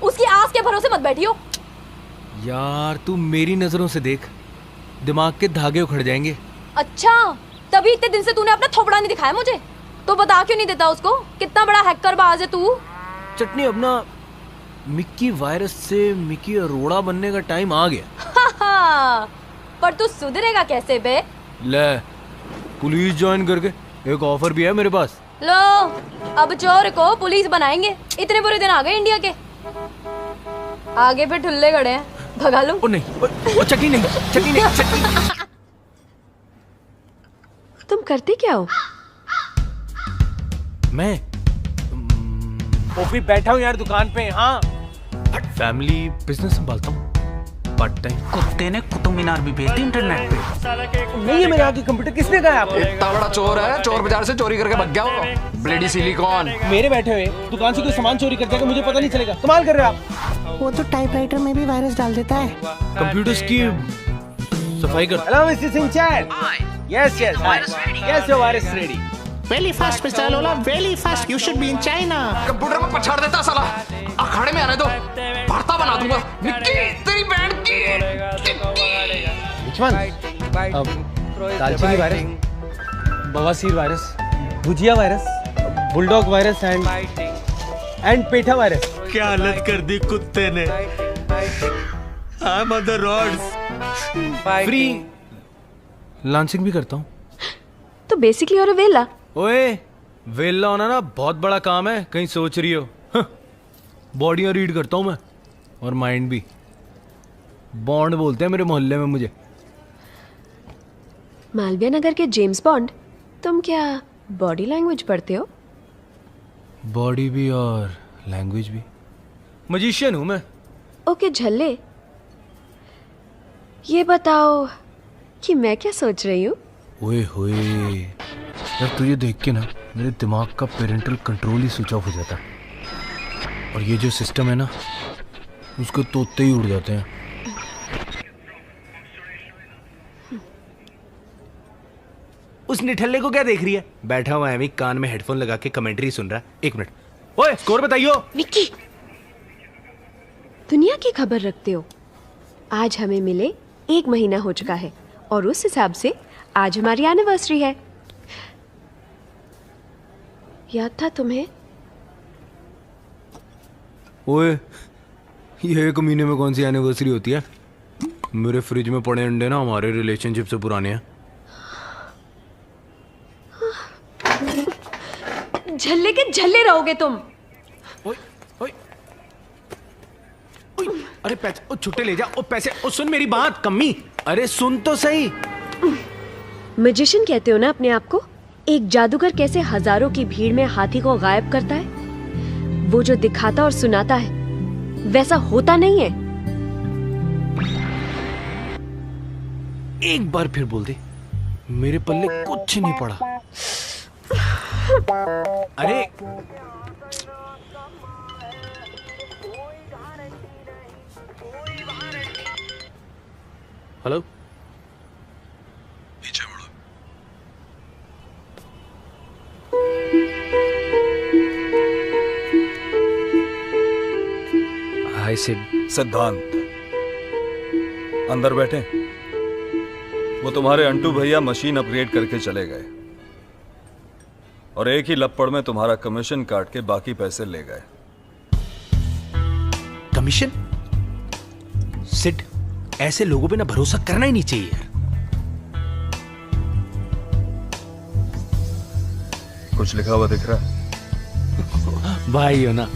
उसकी आस के भरोसे मत बैठियो। यार तू मेरी नजरों से देख, दिमाग के धागे उखड़ जाएंगे। अच्छा, तभी इतने दिन से तूने अपना थोपड़ा नहीं दिखाया मुझे। तो बता क्यों नहीं देता उसको कितना बड़ा हैकर बाज है तू? चटनी, अपना मिक्की वायरस से मिक्की अरोड़ा बनने का टाइम आ गया। पर तू सुधरेगा कैसे बे? ले, पुलिस ज्वाइन करके एक ऑफर भी है मेरे पास। लो, अब चोर को पुलिस बनाएंगे। इतने बुरे दिन आ गए इंडिया के। आगे पे ठुल्ले खड़े हैं, भगा लूं? ओ नहीं, ओ चटनी नहीं, चटनी नहीं, चटनी। तुम करते क्या हो? मैं वो भी बैठा हूँ यार दुकान पे। हाँ, फैमिली बिजनेस संभालता हूँ पार्ट टाइम। कुत्ते ने कुतुब मीनार भी भेज दी इंटरनेट पे। नहीं है मेरे आगे कंप्यूटर, किसने कहा आपको? इतना बड़ा चोर है, चोर बाजार से चोरी करके भग गया वो। Bloody silicon. मेरे बैठे हुए दुकान से कोई सामान चोरी कर जाएगा, मुझे पता नहीं चलेगा। कमाल कर रहे हो आप। वो तो टाइपराइटर में भी वायरस डाल देता है। कंप्यूटर्स की सफाई कर। Hello mister Singh chain. Yes yes yes, your virus ready. Very fast mister Arora, very fast. You should be in China. Computer में पछाड़ देता साला। अखाड़े में आने दो, भरता बना दूंगा। निक्की तेरी बहन की। Which one? दालचीनी वायरस, बवासीर virus, bhujia virus, bulldog virus and petha virus. क्या हालत कर दी कुत्ते ने। I'm on the roads. Free launching भी करता हूँ। तो बेसिकली और वेला। ओए, वेला होना ना बहुत बड़ा काम है, कहीं सोच रही हो। बॉडियां रीड करता हूँ मैं, और माइंड भी। बॉन्ड बोलते हैं मेरे मोहल्ले में मुझे। मालविया नगर के जेम्स बॉन्ड। तुम क्या बॉडी लैंग्वेज पढ़ते हो? बॉडी भी और लैंग्वेज भी। मजिशियन हूँ मैं। ओके झल्ले, ये बताओ कि मैं क्या सोच रही हूँ? ओए होए यार, तुझे देख के ना मेरे दिमाग का पेरेंटल कंट्रोल ही स्विच ऑफ हो जाता है। और ये जो सिस्टम है ना, उसके तोते ही उड़ जाते हैं। उस निठल्ले को क्या देख रही है? बैठा हुआ है अभी, कान में हेडफोन लगा के कमेंट्री सुन रहा है। एक मिनट। ओए, स्कोर बताइयो। विक्की, दुनिया की खबर रखते हो। आज हमें मिले 1 महीना हो चुका है, और उस हिसाब से आज हमारी एनिवर्सरी है। याद था तुम्हें? ओए, ये 1 महीने में कौन सी एनिवर्सरी होती है? मेरे फ्रिज में पड़े अंडे ना हमारे रिलेशनशिप से पुराने हैं। झल्ले के झल्ले रहोगे तुम। ओए, ओए, ओए, अरे पैसे, ओ छुट्टे ले जा। ओ पैसे, ओ सुन मेरी बात कम्मी। अरे सुन तो सही। मैजिशियन कहते हो ना अपने आप को? एक जादूगर कैसे हजारों की भीड़ में हाथी को गायब करता है? वो जो दिखाता और सुनाता है वैसा होता नहीं है। एक बार फिर बोल दे, मेरे पल्ले कुछ नहीं पड़ा। अरे हेलो, पीछे मुड़ो। हाय सिड। सिद्धांत अंदर बैठे। वो तुम्हारे अंटू भैया मशीन अपग्रेड करके चले गए और एक ही लपड़ में तुम्हारा कमीशन काट के बाकी पैसे ले गए। कमीशन? सिड, ऐसे लोगों पे ना भरोसा करना ही नहीं चाहिए यार। कुछ लिखा हुआ दिख रहा है? भाई हो ना।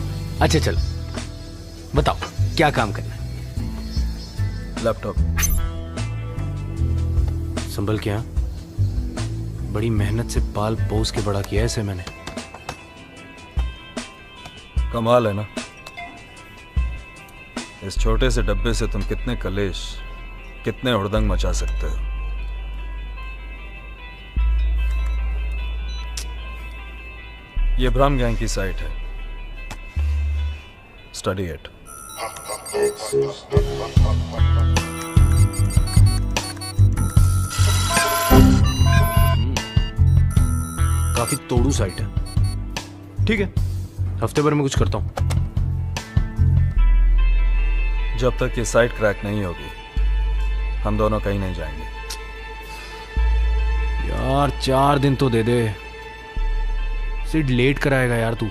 अच्छा चल बताओ क्या काम करना है? लैपटॉप। संभल के। हाँ, बड़ी मेहनत से पाल पोस के बड़ा किया है इसे मैंने। कमाल है ना, इस छोटे से डब्बे से तुम कितने कलेश, कितने हुड़दंग मचा सकते हो। ये ब्रह्म गैंग की साइट है। Study it. काफी तोड़ू साइट है। ठीक है, हफ्ते भर में कुछ करता हूँ। जब तक ये साइट क्रैक नहीं होगी हम दोनों कहीं नहीं जाएंगे। यार 4 दिन तो दे दे। सिर्फ लेट कराएगा यार तू।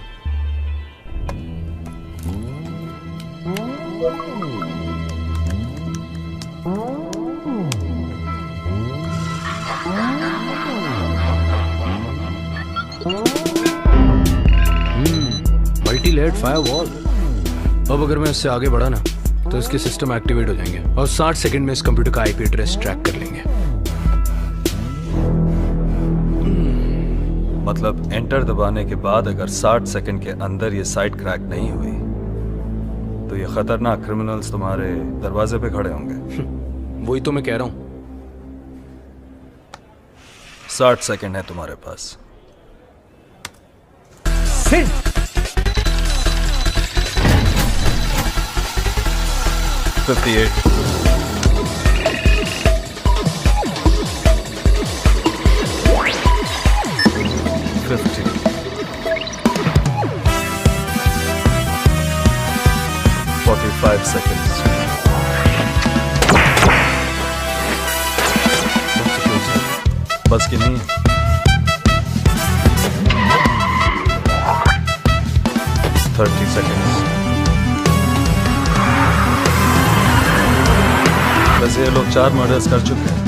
Multi layered firewall. अब अगर मैं इससे आगे बढ़ा ना तो इसके सिस्टम एक्टिवेट हो जाएंगे और 60 सेकंड में इस कंप्यूटर का आईपी एड्रेस ट्रैक कर लेंगे। मतलब एंटर दबाने के बाद अगर 60 सेकंड के अंदर ये साइट क्रैक नहीं हुई तो ये खतरनाक क्रिमिनल्स तुम्हारे दरवाजे पे खड़े होंगे। वही तो मैं कह रहा हूं। 60 सेकंड है तुम्हारे पास। 58 50 45 seconds. बस की नहीं है। 30 seconds. वैसे ये लोग 4 मर्डर्स कर चुके हैं।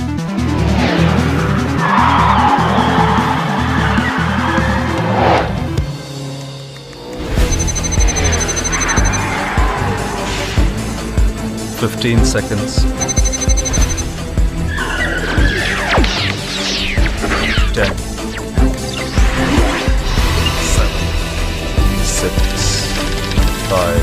Fifteen seconds. 10 7 6 5 4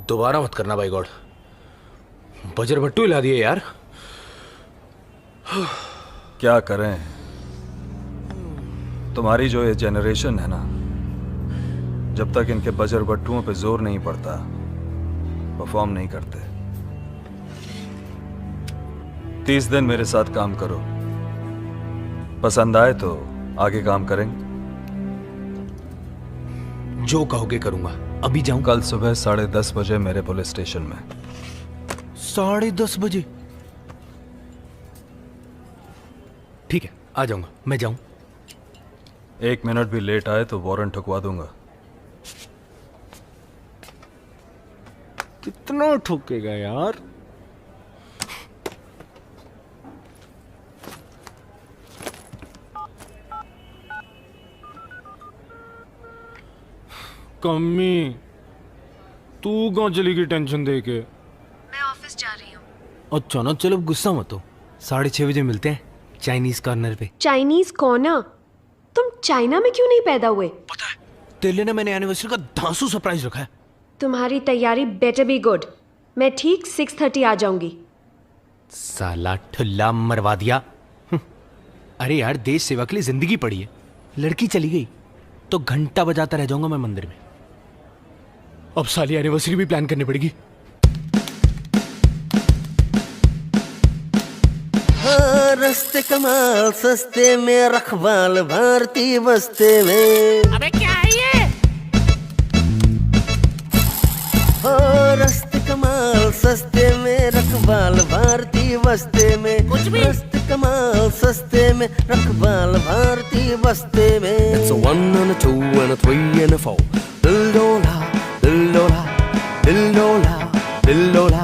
दोबारा मत करना भाई गॉड। बजर भट्टू हिला दिए यार। क्या करें, तुम्हारी जो ये जनरेशन है ना, जब तक इनके बजर बट्टुओं पे जोर नहीं पड़ता परफॉर्म नहीं करते। 30 दिन मेरे साथ काम करो, पसंद आए तो आगे काम करेंगे। जो कहोगे करूंगा। अभी जाऊं? कल सुबह 10:30 बजे मेरे पुलिस स्टेशन में। 10:30 बजे? ठीक है, आ जाऊंगा। मैं जाऊं? 1 मिनट भी लेट आए तो वारंट ठुकवा दूंगा। कितना ठोकेगा यार? कम्मी, तू कहाँ चली गई टेंशन दे के? मैं ऑफिस जा रही हूँ। अच्छा ना, चलो गुस्सा मत हो। 6:30 बजे मिलते हैं चाइनीज कॉर्नर पे। Chinese corner? तुम चाइना में क्यों नहीं पैदा हुए? पता है, तेरे लिए ना मैंने एनिवर्सरी का धांसू सरप्राइज रखा है। तुम्हारी तैयारी बेटर बी गुड। मैं ठीक 6:30 आ जाऊंगी। साला ठुल्ला मरवा दिया। अरे यार, देश सेवा के लिए जिंदगी पड़ी है। लड़की चली गई तो घंटा बजाता रह जाऊंगा मैं मंदिर में। अब साली एनिवर्सरी भी प्लान करनी पड़ेगी। रस्ते कमाल सस्ते में रखवाल भारती बस्ते में। अबे क्या है ये? रस्ते कमाल सस्ते में रखवाल भारती बस्ते में। कुछ भी? रस्ते कमाल सस्ते में रखवाल भारती बस्ते में। It's a 1 and a 2 and a 3 and a 4. Dildola, dildola, dildola, dildola.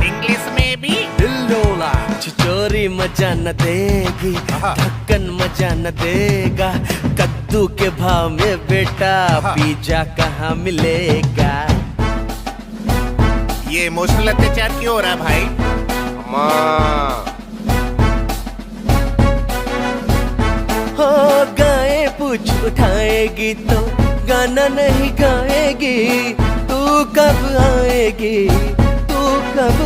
English में भी Dildola. चिचोरी मचा न देगी, ढक्कन मचा न देगा। कद्दू के भाव में बेटा पिज्जा कहाँ मिलेगा? ये इमोशनल अत्याचार क्यों हो रहा है भाई? हो गाए पूछ उठाएगी तो गाना नहीं गाएगी। तू कब आएगी, तू कब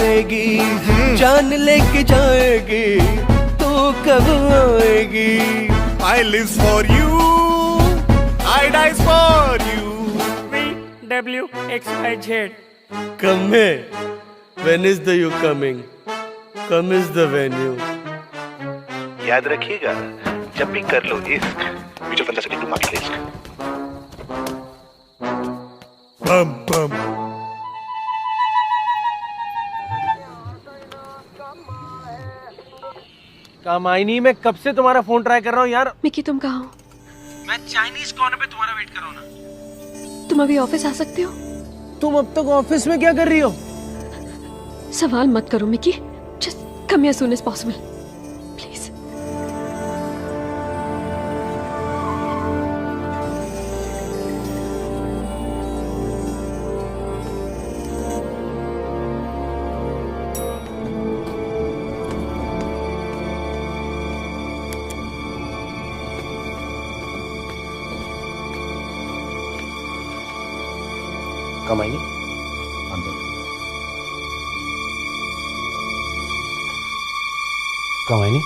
आएगी, जान लेके जाएगी, तू कब आएगी। I live for you, I die for you. WXYZ. Come here. When is the you coming? Come is the venue. याद रखिएगा, जब भी कर लो इश्क, म्यूचुअल फंड से to market risk. Bum bum. Kamayani, मैं कब से तुम्हारा फोन ट्राई कर रहा हूँ यार। मिकी तुम कहाँ हो? मैं चाइनीज कॉर्नर पे तुम्हारा वेट कर रहा हूँ ना। तुम अभी ऑफिस आ सकते हो? तुम अब तक ऑफिस में क्या कर रही हो? सवाल मत करो Mickey, just come here soon as possible please. कमाइनी कमाइनी,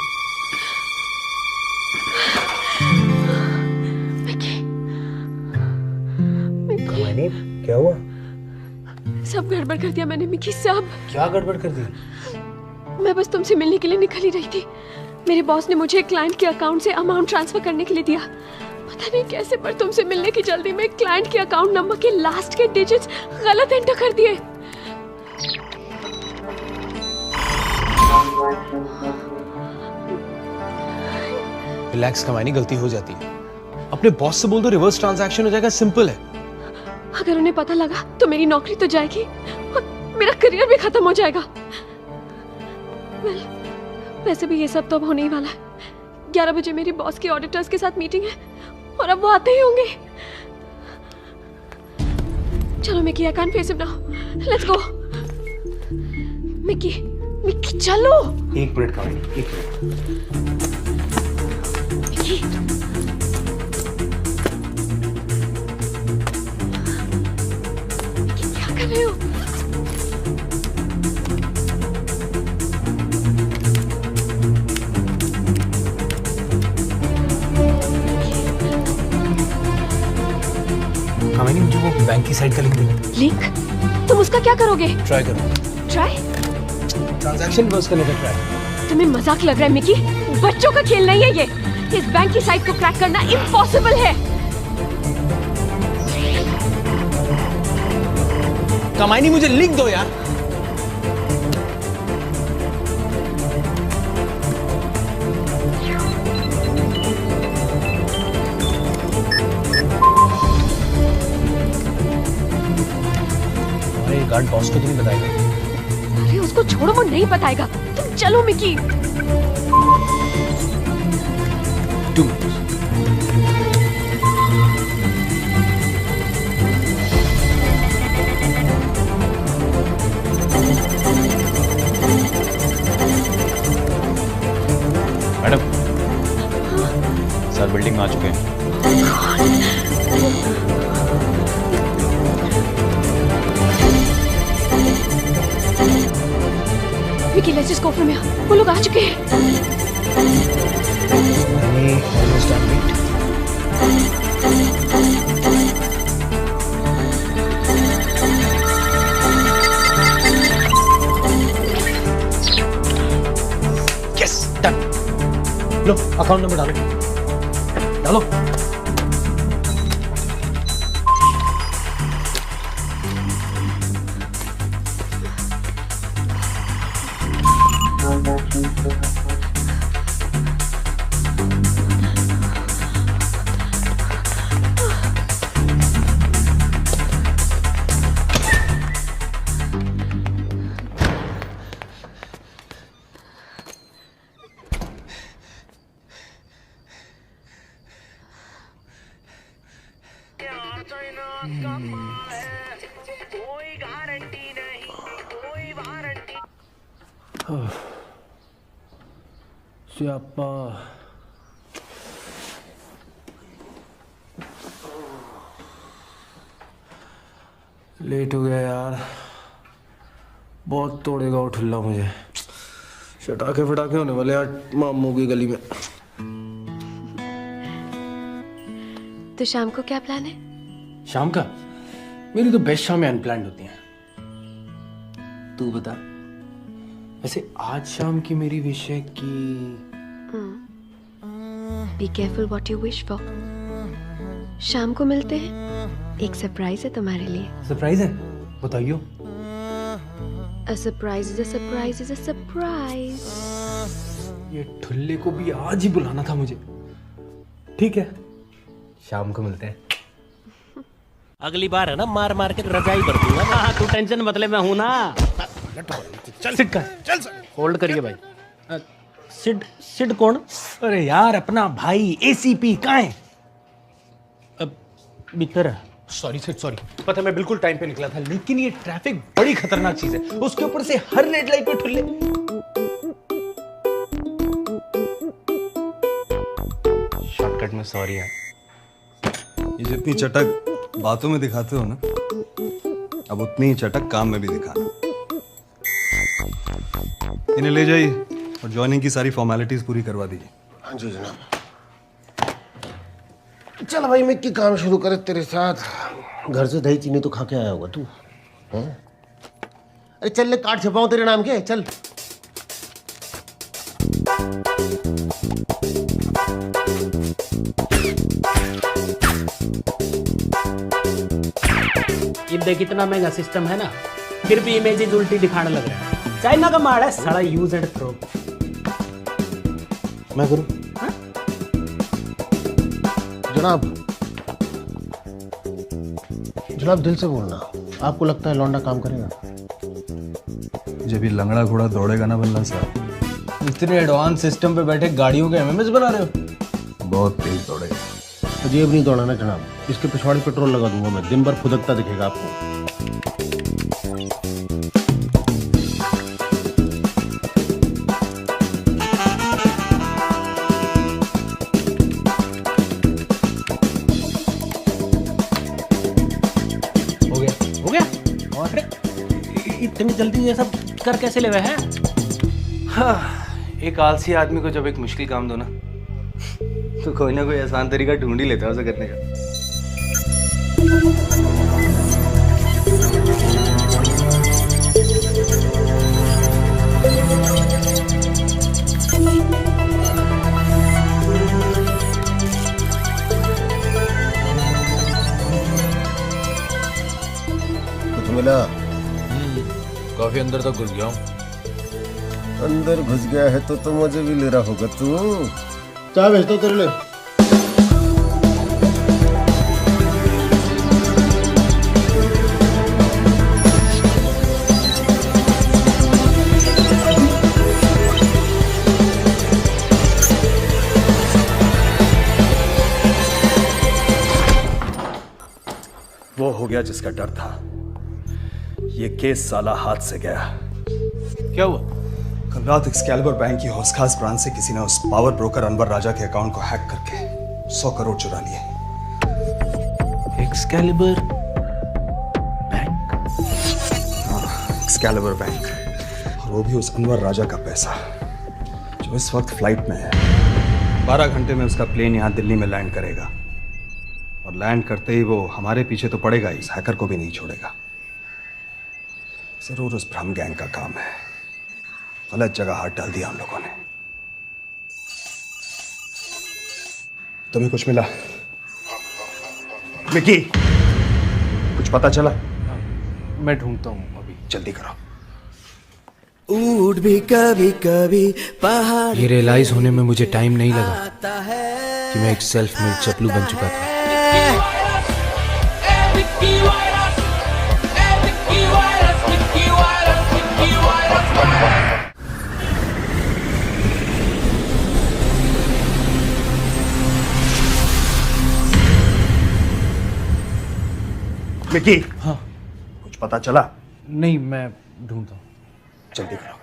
कमाइनी क्या हुआ? सब गड़बड़ कर दिया मैंने मिकी, सब। क्या गड़बड़ कर दी? मैं बस तुमसे मिलने के लिए निकल ही रही थी। मेरे बॉस ने मुझे क्लाइंट के अकाउंट से अमाउंट ट्रांसफर करने के लिए दिया। पता नहीं कैसे, पर तुमसे मिलने की जल्दी में क्लाइंट के अकाउंट नंबर के लास्ट के डिजिट्स गलत एंटर कर दिए। रिलैक्स कमाइनी, गलती हो जाती है। अपने बॉस से बोल दो रिवर्स ट्रांजैक्शन हो जाएगा, सिंपल है। अगर उन्हें पता लगा तो मेरी नौकरी तो जाएगी और मेरा करियर भी खत्म हो जाएगा। वैसे भी ये सब तो अब होने ही वाला है। 11 बजे मेरी बॉस के ऑडिटर्स के साथ मीटिंग है और अब वो आते ही होंगे। चलो Mickey, I can't face him now, let's go. Mickey, Mickey चलो। एक मिनट कमाइनी, एक मिनट। मिकी, मिकी क्या कर रहे हो? कमाइनी, मुझे वो बैंक की साइट का लिंक दे। लिंक? तुम उसका क्या करोगे? ट्राई करो। ट्राई? ट्रांजैक्शन रिवर्स करने का ट्राई। तुम्हें मजाक लग रहा है मिकी? बच्चों का खेल नहीं है ये। इस बैंक की साइट को क्रैक करना इम्पॉसिबल है। कमाइनी, मुझे लिंक दो यार। अरे गार्ड बॉस को तो नहीं बताएगा। अरे उसको छोड़ो, वो नहीं बताएगा। तुम चलो Mickey. 2 minutes। Madam, sir building में आ चुके हैं। Vicky, let's just go from here. वो लोग आ चुके हैं। Yes, done. लो, अकाउंट नंबर डालो। डालो। स्यापा। लेट हो गया यार, बहुत तोड़ेगा वो ठुल्ला मुझे। चटाके फटाके होने वाले यार मामू की गली में। तो शाम को क्या प्लान है? शाम का मेरी तो बेस्ट शामें अनप्लान्ड होती हैं। तू बता। वैसे आज शाम की मेरी विश है कि be careful what you wish for. शाम को मिलते हैं, एक सरप्राइज है तुम्हारे लिए। सरप्राइज है? बताइयो। A surprise is a surprise is a surprise. ये ठुल्ले को भी आज ही बुलाना था मुझे। ठीक है, शाम को मिलते हैं। अगली बार है ना मार मार के रजाई भर दूंगा। हाँ तू टेंशन मत ले, मैं हूं ना। चल सिड का चल होल्ड करिए भाई। सिड सिड कौन? अरे यार अपना भाई एसीपी कहाँ है? बितर। Sorry Sid sorry. पता है मैं बिल्कुल टाइम पे निकला था, लेकिन ये ट्रैफिक बड़ी खतरनाक चीज है। उसके ऊपर से हर रेड लाइट पे ठुल्ले। शॉर्टकट में सॉरी यार। ये जितनी चटक बातों में दिखाते हो ना, अब उतनी ही चटक काम में भी दिखाना। इन्हें ले जाइए और ज्वाइनिंग की सारी फॉर्मेलिटीज पूरी करवा दीजिए। हाँ जी जनाब। चल भाई मिक्की काम शुरू करे तेरे साथ। घर से दही चीनी तो खा के आया होगा तू, हैं? अरे चल ले कार्ड छपाऊं तेरे नाम के, चल। ये देख इतना महंगा सिस्टम है ना, फिर भी इमेजेस उल्टी दिखाने लग रहा है। चाइना का माल है साला, यूज एंड थ्रो। मैं करूं? जनाब जनाब दिल से बोलना, आपको लगता है लौंडा काम करेगा? जब ये लंगड़ा घोड़ा दौड़ेगा ना बल्ला साहब। इतने एडवांस सिस्टम पे बैठे गाड़ियों के एमएमएस बना रहे हो। बहुत तेज दौड़ेगा। जेब नहीं दौड़ाना जनाब, इसके पिछवाड़े पेट्रोल लगा दूंगा मैं, दिन भर फुदकता दिखेगा आपको। हो गया? और इतनी जल्दी ये सब कर कैसे ले हुए हैं? हाँ, एक आलसी आदमी को जब एक मुश्किल काम दो ना, तो कोई ना कोई आसान तरीका ढूंढ ही लेता है उसे करने का। कुछ मिला? काफी अंदर तक घुस गया हूँ। अंदर घुस गया है तो मुझे भी ले रहा होगा तू। चाय भेजता हूँ तेरे लिए। वो हो गया जिसका डर था। ये केस साला हाथ से गया। क्या हुआ? कल रात एक्सकैलिबर बैंक की हौसखास ब्रांच से किसी ने उस पावर ब्रोकर अनवर राजा के अकाउंट को हैक करके 100 करोड़ चुरा लिए। Excalibur bank? हाँ, एक्सकैलिबर बैंक। और वो भी उस अनवर राजा का पैसा, जो इस वक्त फ्लाइट में है। 12 घंटे में उसका प्लेन यहाँ दिल्ली में लैंड करेगा, और लैंड करते ही वो हमारे पीछे तो पड़ेगा ही, इस हैकर को भी नहीं छोड़ेगा। जरूर उस भ्रम गैंग का काम है। गलत जगह हाथ डाल दिया हम लोगों ने। तुम्हें कुछ मिला? मिकी, कुछ पता चला? मैं ढूंढता हूँ अभी। जल्दी करो। ऊट भी कभी कभी पहाड़। ये रियलाइज होने में मुझे टाइम नहीं लगा कि मैं एक सेल्फ मेड चपलू बन चुका था। मिकी, हाँ, कुछ पता चला? नहीं, मैं ढूंढता हूँ। जल्दी करो।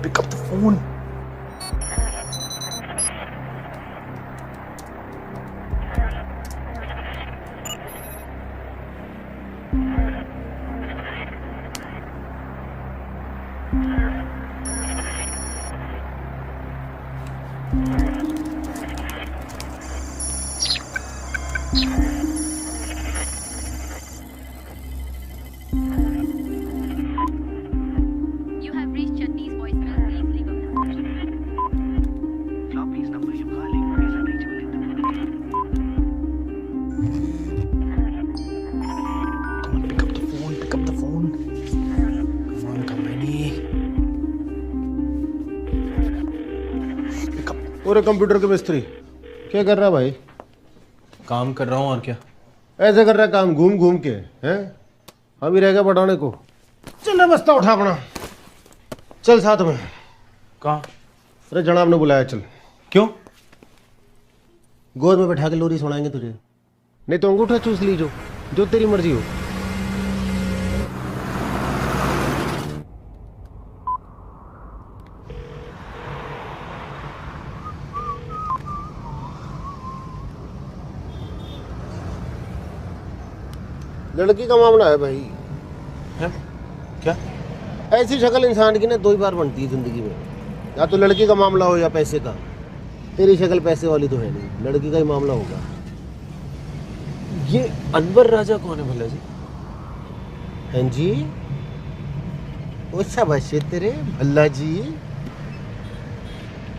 Pick up the phone. You have reached Chetty's voicemail. Please leave a message. Floppy's number you're calling is unreachable at the moment. Pick up the phone. Come on, company. पूरे कंप्यूटर के मिस्त्री क्या कर रहा है भाई? काम कर रहा हूँ और क्या? ऐसे कर रहा है काम घूम घूम के हैं? हम ही रह गए बढ़ाने को। चल बस्ता उठा अपना, चल साथ में। कहाँ? अरे जनाब ने बुलाया, चल। क्यों? गोद में बैठा के लोरी सुनाएंगे तुझे, नहीं तो अंगूठा चूस लीजो, जो तेरी मर्जी हो। लड़की का मामला है भाई। है? क्या? ऐसी शक्ल इंसान की ना दो ही बार बनती है जिंदगी में, या तो लड़की का मामला हो या पैसे का। तेरी शक्ल पैसे वाली तो है नहीं, लड़की का ही मामला होगा। ये अनवर राजा कौन है भला जी? हैं जी? ओ शाबाश तेरे भल्ला जी।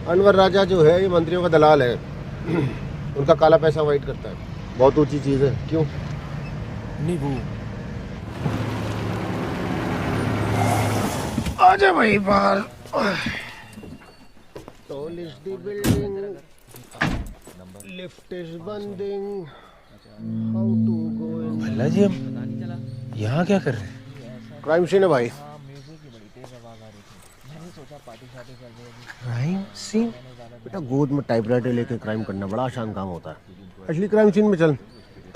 अनवर राजा जो है ये मंत्रियों का दलाल है। उनका काला पैसा वाइट करता है, बहुत ऊंची चीज है। क्यों? नहीं वो आजा भाई बाहर। Tall is the building, lift is bending, how to go in? Bhalla जी हम यहाँ क्या कर रहे हैं? क्राइम सीन है भाई। Crime scene? बेटा गोद में टाइपराइटर लेके क्राइम करना बड़ा आसान काम होता है। असली क्राइम सीन में चल,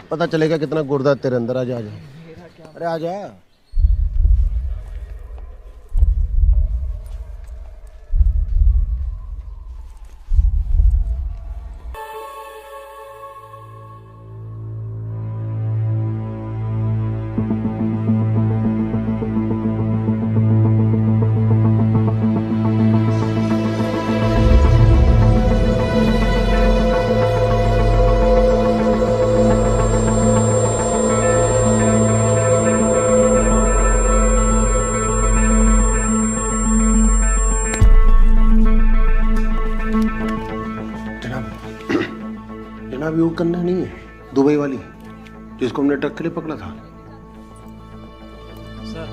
पता चलेगा कितना गुर्दा तेरे अंदर। आजा आजा, अरे आजा। जनाब योग करना नहीं है, दुबई वाली जिसको हमने ट्रक के लिए पकड़ा था। सर,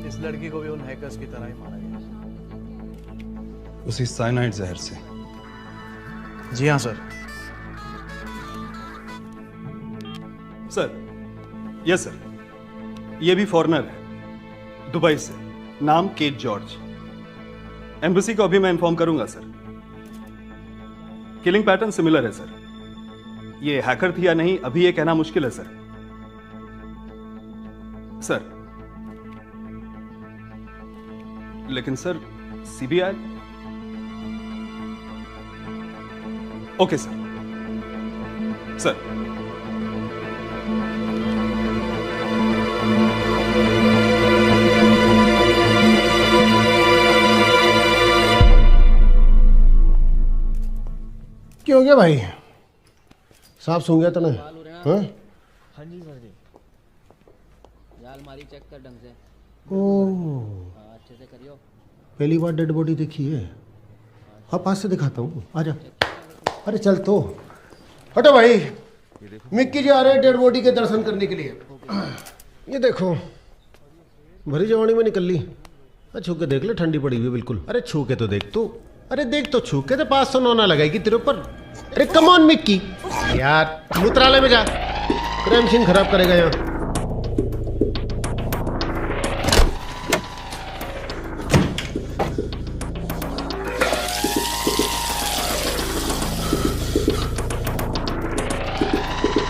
इस लड़की को भी उन हैकर्स की तरह ही मारा गया। उसी साइनाइड जहर से। जी हाँ सर। सर, यस सर, ये भी फॉरेनर है, दुबई से, नाम केट जॉर्ज। एम्बेसी को अभी मैं इन्फॉर्म करूंगा सर। किलिंग पैटर्न सिमिलर है सर। ये हैकर थी या नहीं अभी ये कहना मुश्किल है सर। सर, लेकिन sir CBI. Okay sir. Sir, क्या हो गया भाई? सांप सूंघ गया तूने? हाँ जी सर जी। जाल मारी चेक कर ढंग से। ओह, अच्छे से करियो। पहली बार डेड बॉडी देखी है। हाँ पास से दिखाता हूँ, आजा। अरे चल तो हटो भाई। मिक्की जी आ रहे हैं डेड बॉडी के दर्शन करने के लिए। ये देखो भरी जवानी में निकल ली। छू के देख ले, ठंडी पड़ी हुई बिल्कुल। अरे छू के तो देख तू। अरे देख तो छू के तो 509 ना लगाएगी तेरे ऊपर। अरे कम ऑन मिक्की यार, मूत्रालय में जा, क्राइम सीन खराब करेगा यहाँ।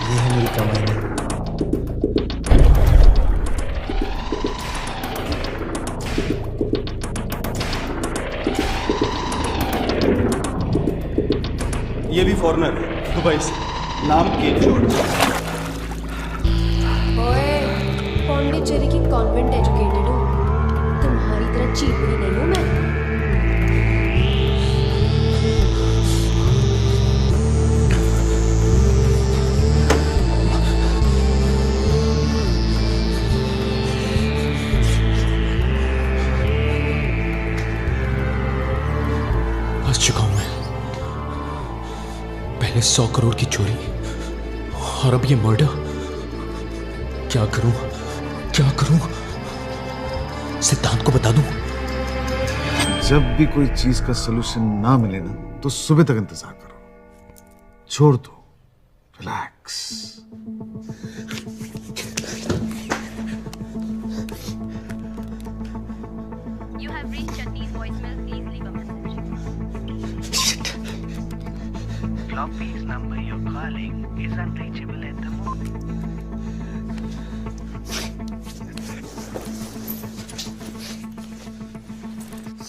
ये है मेरी कमाई। ये भी फॉरेनर है, दुबई से, नाम केट जॉर्ज। ओए, पौंडीचेरी की कॉन्वेंट एजुकेटेड हूँ, तुम्हारी तरह चीपड़ी नहीं हूँ मैं। पहले 100 करोड़ की चोरी और अब ये मर्डर। क्या करूं, क्या करूं? सिद्धांत को बता दूं? जब भी कोई चीज का सोल्यूशन ना मिले ना तो सुबह तक इंतजार करो, छोड़ दो, relax. You have reached Chatti's voicemail. Please leave a message. Floppy's number you're calling is unreachable at the moment.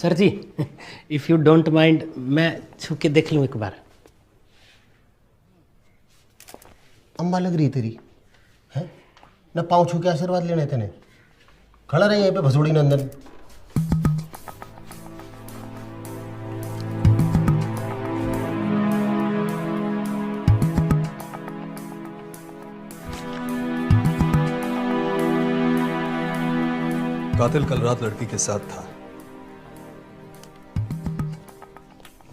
Sir ji, if you don't mind मैं छू के देख लूं एक बार। अम्बा लग रही तेरी है ना, पाँव छू के आशीर्वाद लेने तेने। खड़ा रहे यहीं पे भसोड़ी नंदन। कातिल कल रात लड़की के साथ था।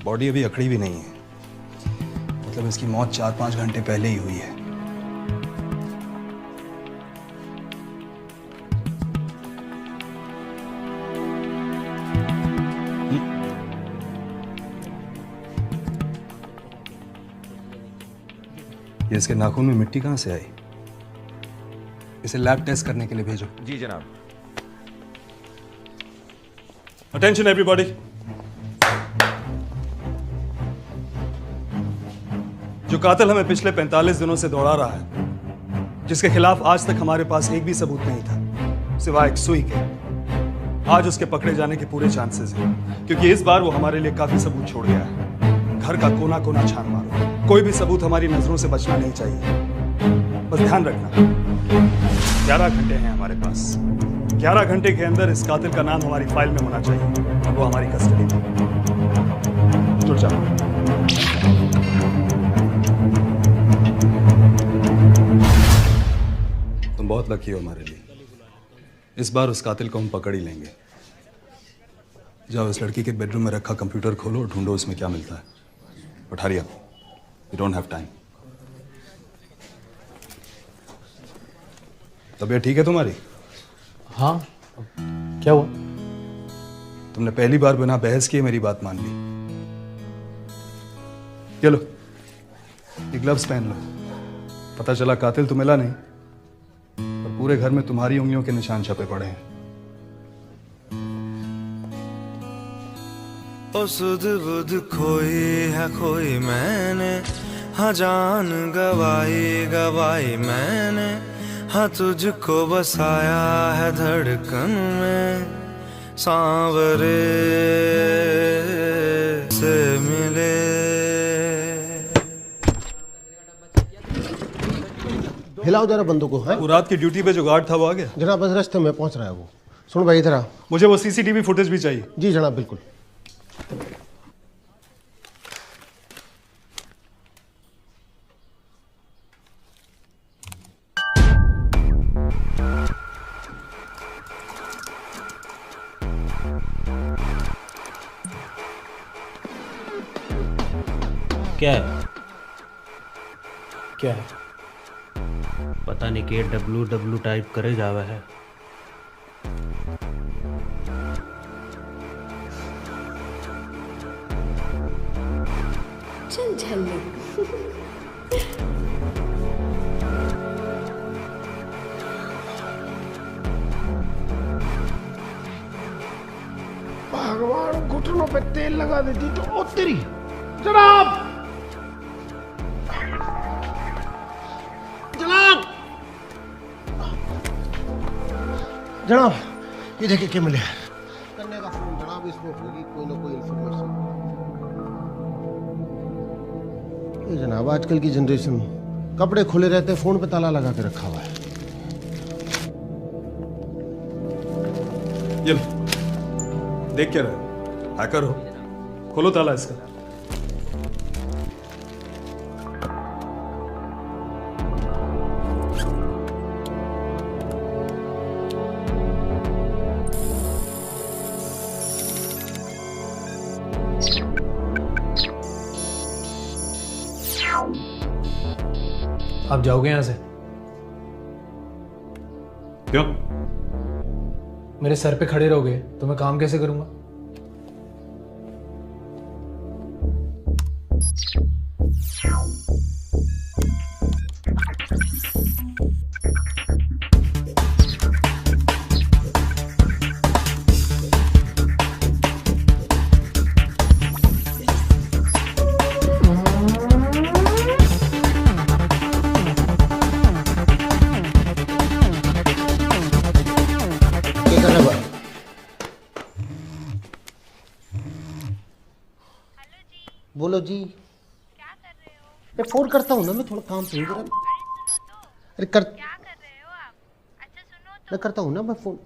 बॉडी अभी अकड़ी भी नहीं है, मतलब इसकी मौत 4-5 घंटे पहले ही हुई है। ये इसके नाखून में मिट्टी कहां से आई? इसे लैब टेस्ट करने के लिए भेजो। जी जनाब। Attention everybody. जो कातिल हमें पिछले 45 दिनों से दौड़ा रहा है, जिसके खिलाफ आज तक हमारे पास एक भी सबूत नहीं था सिवाय एक सुई के, आज उसके पकड़े जाने के पूरे चांसेस हैं, क्योंकि इस बार वो हमारे लिए काफी सबूत छोड़ गया है। घर का कोना कोना छान मारो, कोई भी सबूत हमारी नजरों से बचना नहीं चाहिए। बस ध्यान रखना, 11 घंटे हैं हमारे पास। 11 घंटे के अंदर इस कातिल का नाम हमारी फाइल में होना चाहिए और वो हमारी कस्टडी में। जुड़ जाओ। तुम बहुत लकी हो हमारे लिए। इस बार उस कातिल को हम पकड़ ही लेंगे। जाओ इस लड़की के बेडरूम में रखा कंप्यूटर खोलो और ढूंढो उसमें क्या मिलता है। But hurry up, you don't have time. तबीयत ठीक है तुम्हारी? हाँ, क्या हुआ? तुमने पहली बार बिना बहस किए मेरी बात मान ली। ये लो, ये ग्लव्स पहन लो। पता चला कातिल तो मिला नहीं, पर पूरे घर में तुम्हारी उंगलियों के निशान छपे पड़े हैं। ओ सुध बुध खोई है खोई मैंने, हाँ जान गवाई गवाई मैंने, हाँ तुझको बसाया है धड़कन में, सांवरे से मिले। हिलाओ जरा बंदों को। है वो रात की ड्यूटी पे जो गार्ड था वो आ गया? जनाब बस रास्ते में पहुंच रहा है वो। सुन भाई इधर आ। मुझे वो सीसीटीवी फुटेज भी चाहिए। जी जनाब बिल्कुल। क्या है? क्या है? पता नहीं के WW टाइप करे जावा है। चल झल्ले। भगवान, घुटनों पे तेल लगा देती तो ओ तेरी। जनाब जनाब जनाब, ये देखिए क्या मिले। करने का फोन जनाब, इसमें होगी कोई ना कोई इंफॉर्मेशन। ये जनाब आजकल की जनरेशन, कपड़े खुले रहते, फोन पे ताला लगा के रखा हुआ है। ये लो, देख क्या रहे? हैकर हो? खोलो ताला इसका। आप जाओगे यहाँ से? क्यों? मेरे सर पे खड़े रहोगे तो मैं काम कैसे करूंगा? क्या कर रहे हो? बोलो जी। क्या कर रहे हो? मैं फोन करता हूँ ना, मैं थोड़ा काम पे हूँ जरा। अरे कर क्या कर रहे हो आप? अच्छा सुनो तो। मैं करता हूँ ना, मैं फोन।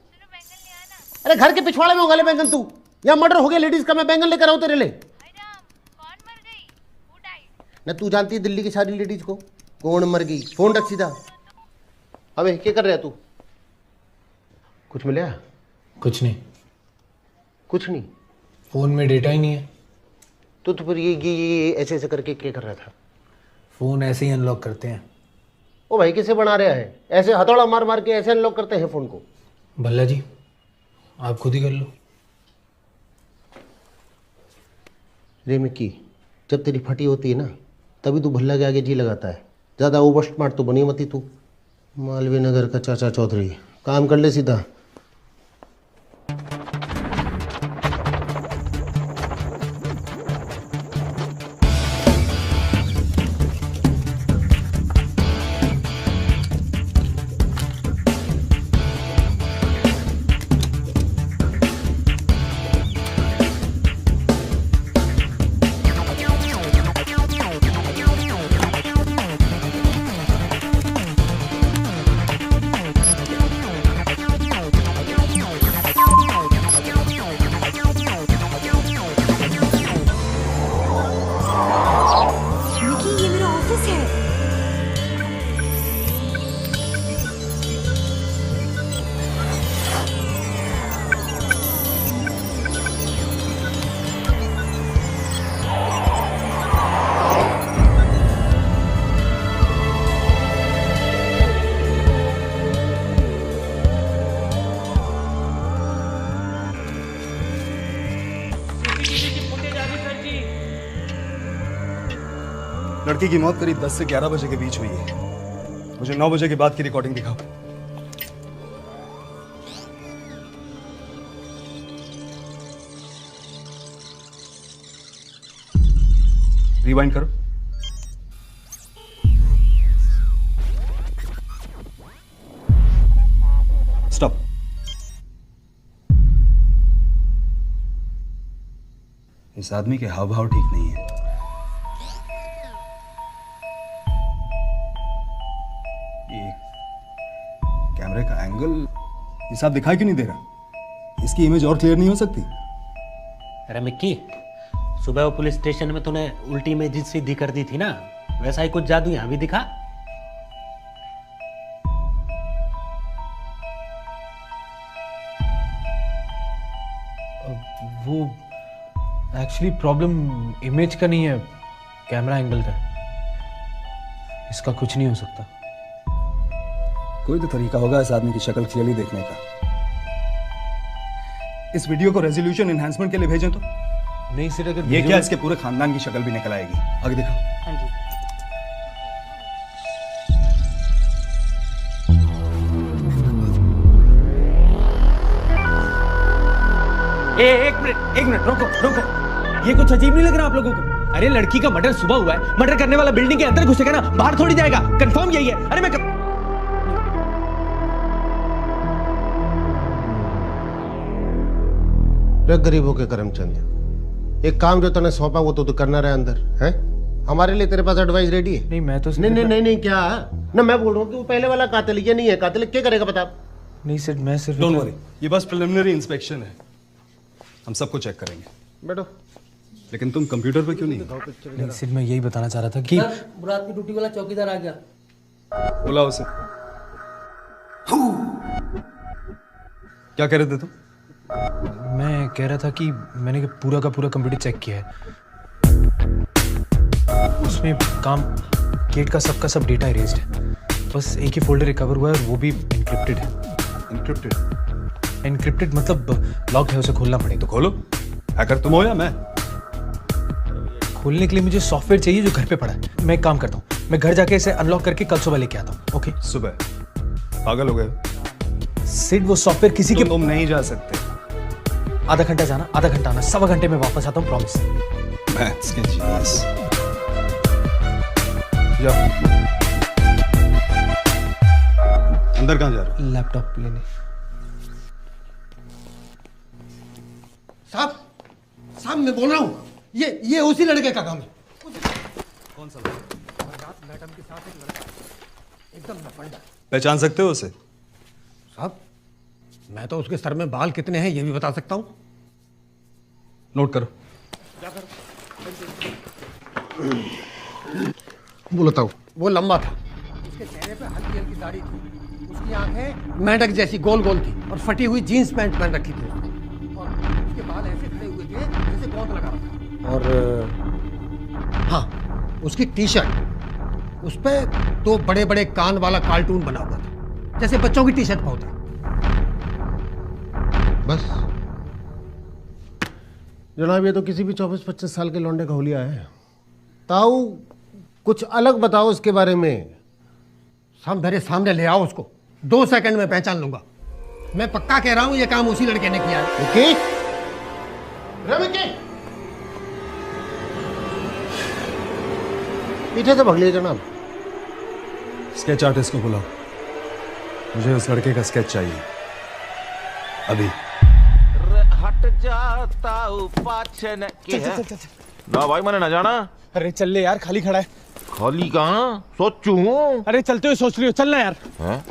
अरे घर के पिछवाड़े में उगा ले बैंगन तू। यहाँ मर्डर हो गया लेडीज का, मैं बैंगन लेकर आऊँ तेरे लिए। ना तू जानती है दिल्ली की सारी लेडीज को कौन मर गई? फोन रख सीधा। अबे क्या कर रहा है तू? कुछ मिला? कुछ नहीं। कुछ नहीं? फोन में डेटा ही नहीं है। तो फिर ये ऐसे ऐसे करके क्या कर रहा था? फोन ऐसे ही अनलॉक करते हैं। ओ भाई किसे बना रहा है? ऐसे हथौड़ा मार मार के ऐसे अनलॉक करते हैं फोन को? भल्ला जी आप खुद ही कर लो। रे मिक्की, जब तेरी फटी होती है ना तभी तू भल्ला के आगे जी लगाता है। ज़्यादा ओवर स्मार्ट तो बनी मती तू। मालवीय नगर का चाचा चौधरी, काम कर ले सीधा। ये मेरा ऑफिस है। लड़की की मौत करीब 10 से 11 बजे के बीच हुई है। मुझे 9 बजे के बाद की रिकॉर्डिंग दिखाओ। रिवाइंड करो। स्टॉप। इस आदमी के हाव भाव ठीक नहीं है। कैमरे का एंगल ये साफ दिखाई क्यों नहीं दे रहा? इसकी इमेज और क्लियर नहीं हो सकती? अरे मिक्की, सुबह वो पुलिस स्टेशन में तूने उल्टी इमेज सीधी कर दी थी ना, वैसा ही कुछ जादू यहाँ भी दिखा। वो एक्चुअली प्रॉब्लम इमेज का नहीं है, कैमरा एंगल का है। इसका कुछ नहीं हो सकता। कोई तो तरीका होगा इस आदमी की शक्ल क्लियरली देखने का। इस वीडियो को रेजोल्यूशन एनहांसमेंट के लिए भेजें तो? नहीं सर, अगर ये क्या, इसके पूरे खानदान की शक्ल भी निकल आएगी। आगे दिखाओ। हाँ जी। एक मिनट रोको। ये कुछ अजीब नहीं लग रहा आप लोगों को? अरे लड़की का मर्डर सुबह हुआ है, मर्डर करने वाला बिल्डिंग के अंदर घुसेगा ना, बाहर थोड़ी जाएगा। कंफर्म यही है। अरे मैं गरीबों के करमचंद, एक काम जो तूने सौंपा वो तो तू करना रहा अंदर है। हमारे लिए तेरे पास एडवाइस रेडी है? नहीं मैं तो नहीं क्या ना, मैं बोल रहा हूँ कि वो पहले वाला कातिल ये नहीं है। कातिल क्या करेगा बता? नहीं सर, मैं सिर्फ डोंट वरी, ये बस प्रिलिमिनरी इंस्पेक्शन है। हम सबको चेक करेंगे। बैठो। लेकिन तुम कंप्यूटर पे क्यों नहीं? नहीं सर, मैं यही बताना चाह रहा था कि रात की ड्यूटी वाला चौकीदार आ गया। बुलाओ उसे। क्या कह रहे थे तुम? मैं कह रहा था कि मैंने पूरा का पूरा कंप्यूटर चेक किया है। उसमें काम गेट का सब डेटा इरेज्ड है। बस एक ही फोल्डर रिकवर हुआ है और वो भी एनक्रिप्टेड है। एनक्रिप्टेड मतलब लॉक है, उसे खोलना पड़ेगा। तो खोलो। हैकर तुम हो या मैं? खोलने के लिए मुझे सॉफ्टवेयर चाहिए जो घर पे पड़ा है। मैं एक काम करता हूँ, मैं घर जाके इसे अनलॉक करके कल सुबह लेके आता हूँ। ओके? सुबह? पागल हो गए सिड, वो सॉफ्टवेयर किसी के। तुम नहीं जा सकते। आधा घंटा जाना, आधा घंटा आना, 1.25 घंटे में वापस आता हूँ, प्रॉमिस। मैथ्स के जीनियस। जाओ। अंदर कहाँ जा रहे हो? लैपटॉप लेने। साहब मैं बोल रहा हूँ, ये उसी लड़के का काम है। कौन सा लड़का? मैडम के साथ एक लड़का, एकदम लफंडा। पहचान सकते हो उसे? साहब मैं तो उसके सर में बाल कितने हैं ये भी बता सकता हूँ। नोट करो। बोलता हूँ, वो लंबा था, उसके चेहरे पे हल्की हल्की दाढ़ी थी, उसकी आंखें मेंढक जैसी गोल गोल थी और फटी हुई जीन्स पैंट पहन रखी थी और उसके बाल ऐसे खड़े हुए थे जैसे गोंद लगा रखा। और हाँ, उसकी टी शर्ट, उस पे 2 बड़े बड़े कान वाला कार्टून बना हुआ था, जैसे बच्चों की टी शर्ट होता। बस जनाब, ये तो किसी भी 24-25 साल के लौंडे का हुलिया है। ताऊ कुछ अलग बताओ इसके बारे में। साहब मेरे सामने ले आओ उसको, 2 सेकंड में पहचान लूंगा। मैं पक्का कह रहा हूं ये काम उसी लड़के ने किया है। ओके? पीछे से भग लिए जनाब। स्केच आर्टिस्ट को बुलाओ, मुझे उस लड़के का स्केच चाहिए अभी। हट जाता पाछे न के है ना भाई, मैंने ना जाना। अरे चल ले यार, खाली खड़ा है। खाली कहाँ सोचू? अरे चलते हुए सोच रही हो, चलना यार। हैं?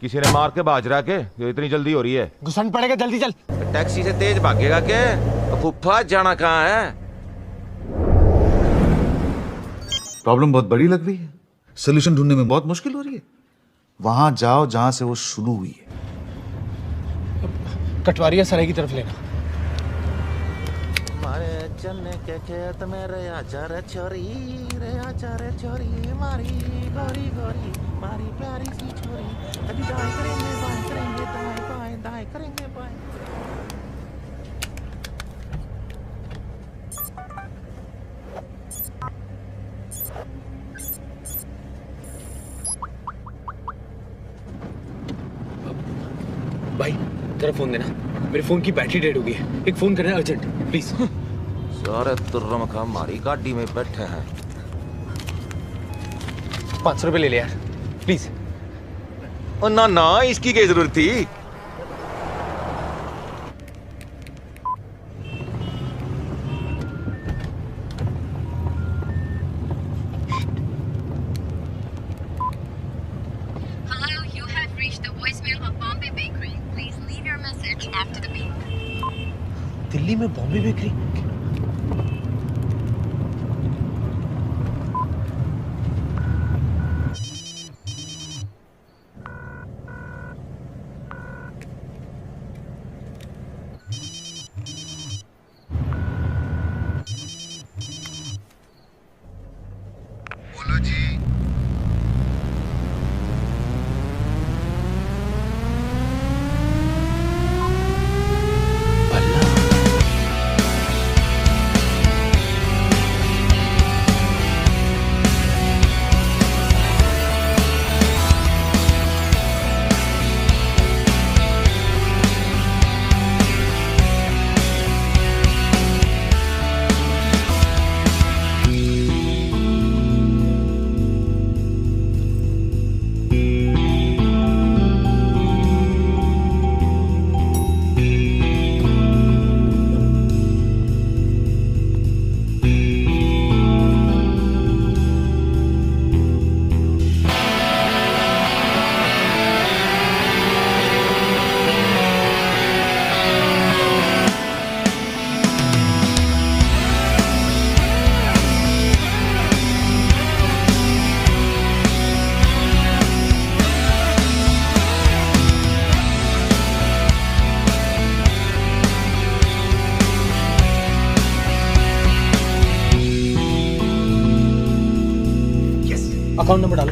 किसी ने मार के भाज रहा के जो इतनी जल्दी हो रही है? घुसन पड़ेगा, जल्दी चल। टैक्सी से तेज भागेगा के? फुफ्फा जाना कहाँ है? प्रॉब्लम बहुत बड़ी लग रही है, सोल्यूशन ढूंढने में बहुत मुश्किल हो रही है। वहां जाओ जहां से वो शुरू हुई है। कटवारिया सराय की तरफ लेना। मारे चन्ने के खेत में रे आजा रे छोरी, मारी गोरी गोरी, मारी प्यारी सी छोरी। अभी दाएं करेंगे बाएं करेंगे, दाएं बाएं दाएं करेंगे बाएं। भाई तेरा फोन देना, मेरे फोन की बैटरी डेड हो गई है। एक फोन करना अर्जेंट प्लीज। सारे तुर्रम का हमारी गाड़ी में बैठे हैं। 500 रुपए ले ले यार प्लीज। ओ ना ना, इसकी क्या जरूरत थी? Hello, you have reached the voicemail of Bombay Bakery. Please leave your message after the beep. Delhi में बॉम्बे बेकरी? बोलो जी। अकाउंट नंबर डालो।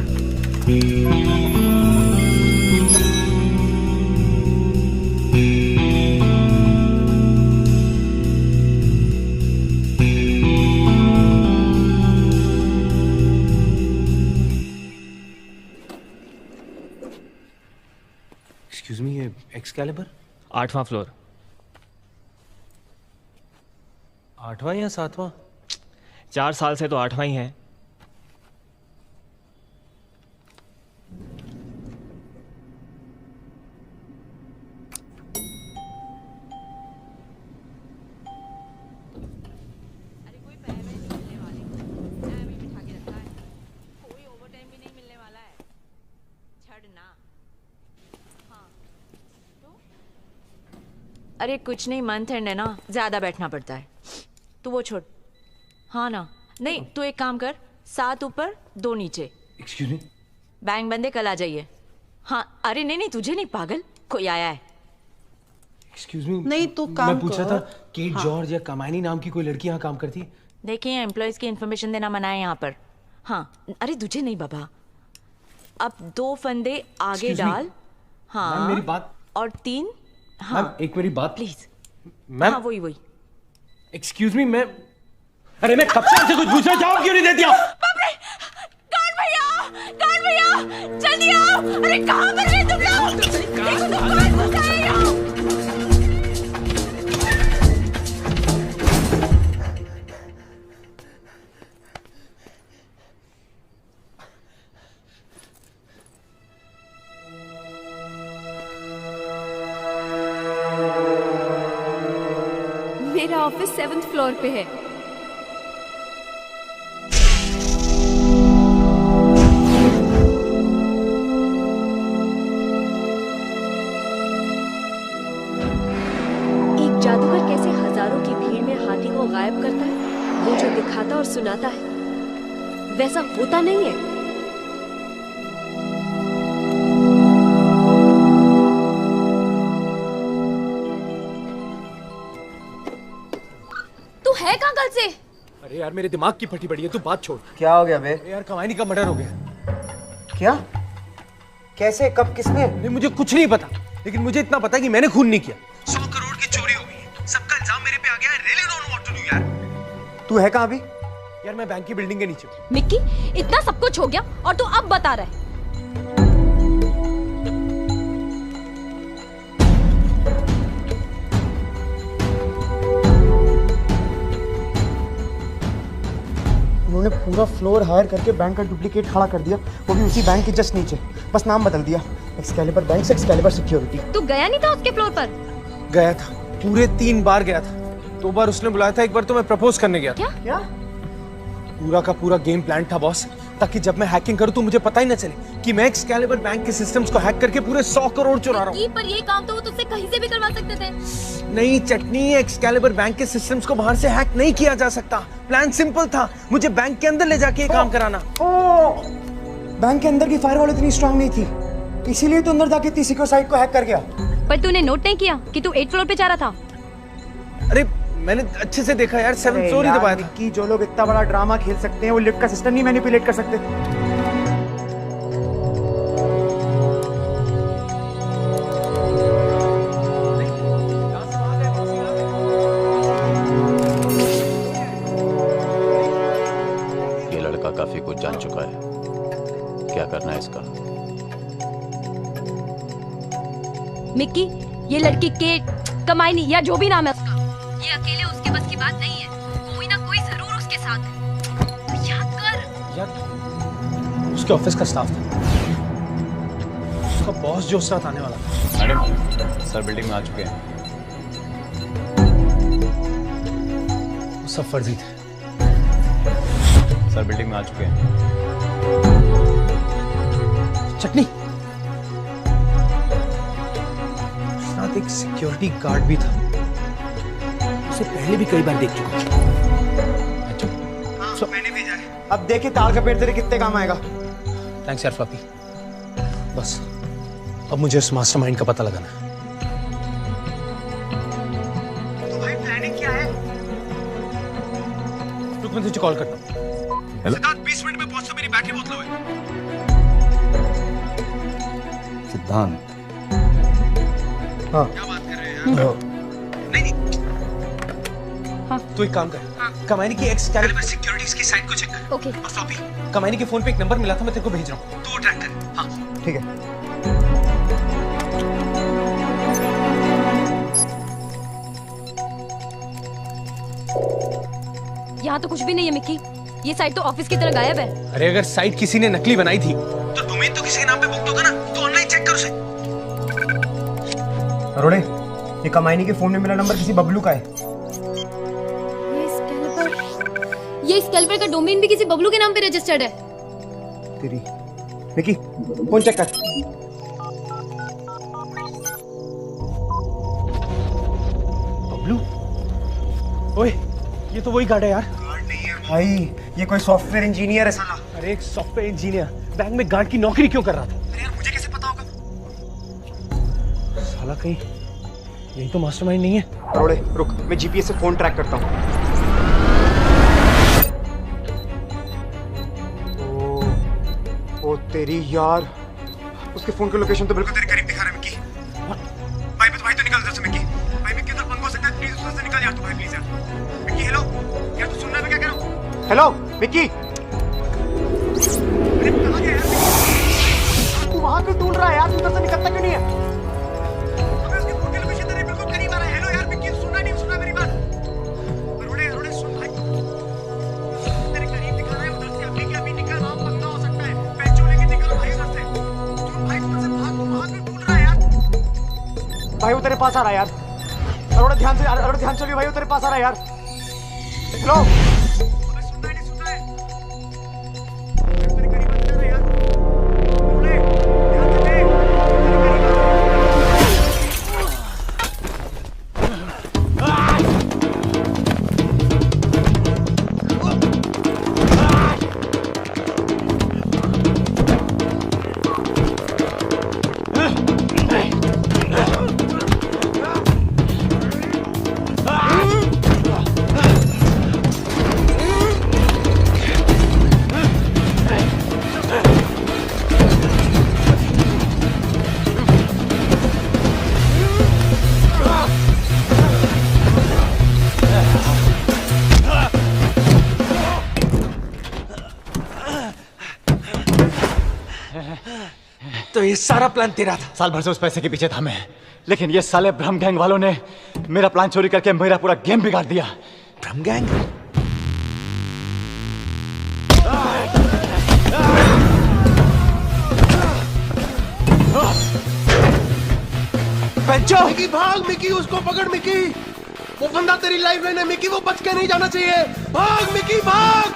एक्सक्यूज मी, ये एक्सकैलिबर 8वां फ्लोर। 8वां या 7वां? 4 साल से तो 8वां ही है। अरे कुछ नहीं, मंथ एंड है ना, ज्यादा बैठना पड़ता है। तू वो छोड़। हाँ ना, नहीं तू एक काम कर, 7 ऊपर 2 नीचे। एक्सक्यूज मी, बैंक बंदे कल आ जाइए। हाँ अरे नहीं नहीं, तुझे नहीं, पागल कोई आया है। एक्सक्यूज मी, नहीं, तू काम मैं पूछ रहा था कर। केट हाँ। जॉर्ज या कमानी नाम की कोई लड़की यहाँ काम करती है? देखिए एम्प्लॉयज की इन्फॉर्मेशन देना मना है यहाँ पर। हाँ अरे तुझे नहीं बाबा, अब 2 फंदे आगे Excuse me. डाल। हाँ मैम, मेरी बात। और 3। हाँ मैम एक मेरी बात प्लीज। मैम हाँ वही। एक्सक्यूज मी, मैं अरे मैं कब से आपसे कुछ पूछ रहा, जवाब क्यों नहीं देती आप? गार्ड भैया जल्दी आओ। अरे कहाँ पर है तुम लोग? देखो तो कौन घुसा है यहाँ। मेरा ऑफिस 7th फ्लोर पे है। एक जादूगर कैसे हजारों की भीड़ में हाथी को गायब करता है? वो जो दिखाता और सुनाता है वैसा होता नहीं है। तू है कहाँ कल से? अरे यार मेरे दिमाग की फटी पड़ी है, तू बात छोड़। क्या हो गया बे? अरे यार कमानी का मर्डर हो गया। क्या? कैसे? कब? किसने? नहीं मुझे कुछ नहीं पता, लेकिन मुझे इतना पता है कि मैंने खून नहीं किया। 100 करोड़ की चोरी हो गई है, सबका इल्जाम मेरे पे आ गया है। Really don't know what to do यार। तू है कहाँ अभी? यार मैं बैंक की बिल्डिंग के नीचे। मिक्की इतना सब कुछ हो गया और तू अब बता रहा है? उन्होंने पूरा फ्लोर हायर करके बैंक का डुप्लीकेट खड़ा कर दिया, वो भी उसी बैंक के जस्ट नीचे। बस नाम बदल दिया, एक्सकैलिबर बैंक से एक्सकैलिबर सिक्योरिटी। तू गया नहीं था उसके फ्लोर पर? गया था, पूरे 3 बार गया था। 2 बार उसने बुलाया था, 1 बार तो मैं प्रपोज करने गया था। क्या? पूरा का पूरा गेम प्लान था बॉस, ताकि जब मैं हैकिंग करूं तो मुझे पता ही न चले कि मैं एक्सकैलिबर बैंक के सिस्टम्स को हैक करके पूरे 100 करोड़ चुरा रहा हूं। पर ये काम तो वो तुझसे कहीं से भी करवा सकते थे। नहीं चटनी, एक्सकैलिबर बैंक के सिस्टम्स को बाहर से हैक नहीं किया जा सकता। प्लान सिंपल था, मुझे बैंक के अंदर ले जाके ये काम कराना। बैंक के अंदर की फायरवॉल इतनी स्ट्रांग नहीं थी, इसीलिए तो अंदर जाके इतनी सिक्योर साइट को हैक कर गया। पर तूने नोट नहीं किया कि तू 8th फ्लोर पे जा रहा था? अरे मैंने अच्छे से देखा यार, 7th फ्लोर ही दबाया था। कि जो लोग इतना बड़ा ड्रामा खेल सकते हैं वो लिफ्ट का सिस्टम नहीं मैनिपुलेट कर सकते। ये लड़का काफी कुछ जान चुका है, क्या करना है इसका? मिक्की ये लड़की केट, कमाइनी या जो भी नाम है उसका, ये अकेले उसके बस की बात नहीं है। कोई ना कोई जरूर उसके साथ है। याद कर। यार उसके ऑफिस का स्टाफ था, उसका बॉस जो साथ आने वाला था। मैडम सर बिल्डिंग में आ चुके हैं। वो सब फर्जी थे। सर बिल्डिंग में आ चुके हैं। चटनी साथ एक सिक्योरिटी गार्ड भी था, उसे पहले भी कई बार देख चुका। मैंने भेजा है। अब देखे ताल का पेड़ तेरे कितने काम आएगा। थैंक्स यार फ्लॉपी। बस अब मुझे उस मास्टरमाइंड का पता लगाना है। तो भाई प्लानिंग क्या है? रुक मैं तुझे कॉल करता हूँ। सिद्धांत 20 मिनट में पहुंचता, मेरी बैटरी बहुत लो है। सिद्धांत, हाँ क्या बात कर रहे हैं यार? नहीं तू एक काम कर, कमानी की एक्सकैलिबर सिक्योरिटीज की साइट को चेक कर। ओके। और फ्लॉपी, कमानी के फोन पे एक नंबर मिला था, मैं तेरे को भेज रहा हूँ। तू वो ट्रैक कर। हाँ ठीक है। यहाँ तो कुछ भी नहीं है मिक्की, ये साइट तो ऑफिस की तरह गायब है। अरे अगर साइट किसी ने नकली बनाई थी तो डोमेन तो किसी के नाम पे बुक होगा ना, तो ऑनलाइन चेक कर उसे। अरोड़े, ये कमाइनी के फोन में मेरा नंबर किसी बबलू का है। ये स्कैल्पर का डोमेन भी किसी बबलू के नाम पे रजिस्टर्ड है। तेरी मिकी, फोन चेक कर। बबलू, ओए ये तो वही गार्ड है यार। भाई ये कोई सॉफ्टवेयर इंजीनियर है साला। अरे एक सॉफ्टवेयर इंजीनियर बैंक में गार्ड की नौकरी क्यों कर रहा था? अरे यार मुझे कैसे पता होगा? साला कहीं यही तो मास्टरमाइंड नहीं है। अरोड़े रुक, मैं जीपीएस से फोन ट्रैक करता हूँ। ओ तेरी यार, उसके फोन की लोकेशन तो बिल्कुल तेरे करीब दिखा रहा है मिकी। भाई तो निकल इधर से मिकी। भाई मिकी उधर पंगा हो सकता है, प्लीज उधर से निकल यार तू, भाई प्लीज यार। मिकी हेलो, यार तू सुन रहा है मैं क्या कह रहा हूँ? हेलो मिकी, अरे कहाँ गया यार मिकी? तू वहां क्यों ढूंढ रहा है यार? तू उधर से निकलता क्यों नहीं है? अबे उसके फोन की लोकेशन तेरे बिल्कुल करीब आ रहा है। हेलो यार मिकी, सुनना नहीं सुना मेरी बात? अरोड़े सुन भाई, तेरे करीब दिखा रहा है, उधर से अभी के अभी निकल, वहां पंगा हो सकता है। पेंचो लेके निकल भाई उधर से। सुन भाई, उधर से भाग, तू वहां क्यों ढूंढ रहा है यार? भाई वो तेरे पास आ रहा है यार। अरोड़े ध्यान चलिए भाई, वो तेरे पास आ रहा है यार। हेलो, तो ये सारा प्लान तेरा था? साल भर से उस पैसे के पीछे था मैं, लेकिन ये साले ब्रह्म गैंग वालों ने मेरा प्लान चोरी करके मेरा पूरा गेम बिगाड़ दिया। ब्रह्म गैंग? मिकी भाग, मिकी उसको पकड़ मिकी। वो बंदा तेरी लाइफ लाइन है मिकी, वो बच के नहीं जाना चाहिए। भाग मिकी भाग।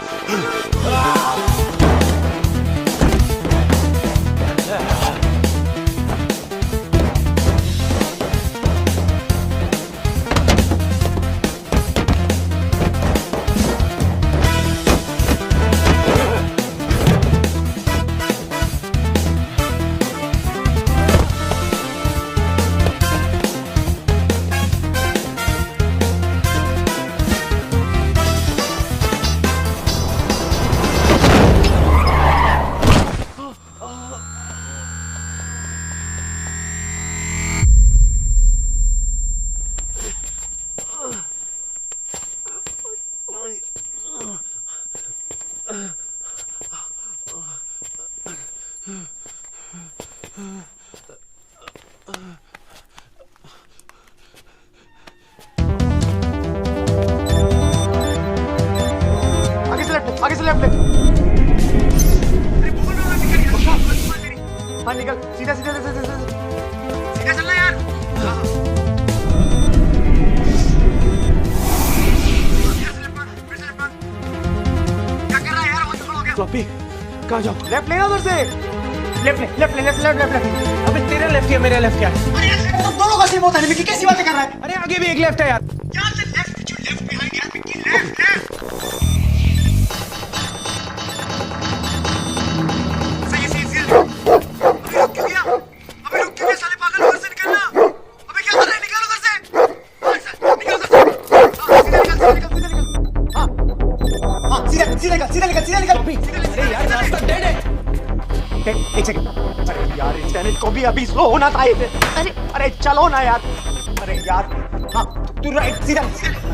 आगे से लेफ्ट ले। हाँ निकल, सीधा सीधा सीधा सीधा सीधा चलना यार। क्या कर रहा है यार? फ्लॉपी कहाँ जाओ? लेफ्ट लेना उधर से। लेफ्ट ले, लेफ्ट ले, लेफ्ट लेफ्ट लेफ्ट लेफ्ट। अबे तेरा लेफ्ट क्या मेरा लेफ्ट क्या? अरे यार तो दोनों का सेम होता है मिकी, कैसी बातें कर रहा है? अरे आगे भी एक लेफ्ट है यार। क्या से लेफ्ट बिहाइंड यार मिकी, लेफ्ट लेफ्ट। सही सही सही। अबे रुक क्यों गया साले पागल, उधर से निकलना। अबे क्या कर रहा है? निकल उधर से। निकल उधर से। सीधा निकल, सीधा निकल, सीधा निकल। हाँ सीधा निकल, सीधा निकल, सीधा निकल। एक सेकंड। अरे यार इंटरनेट को भी अभी स्लो होना था। अरे चलो ना यार। अरे यार हाँ तू राइट सीधा।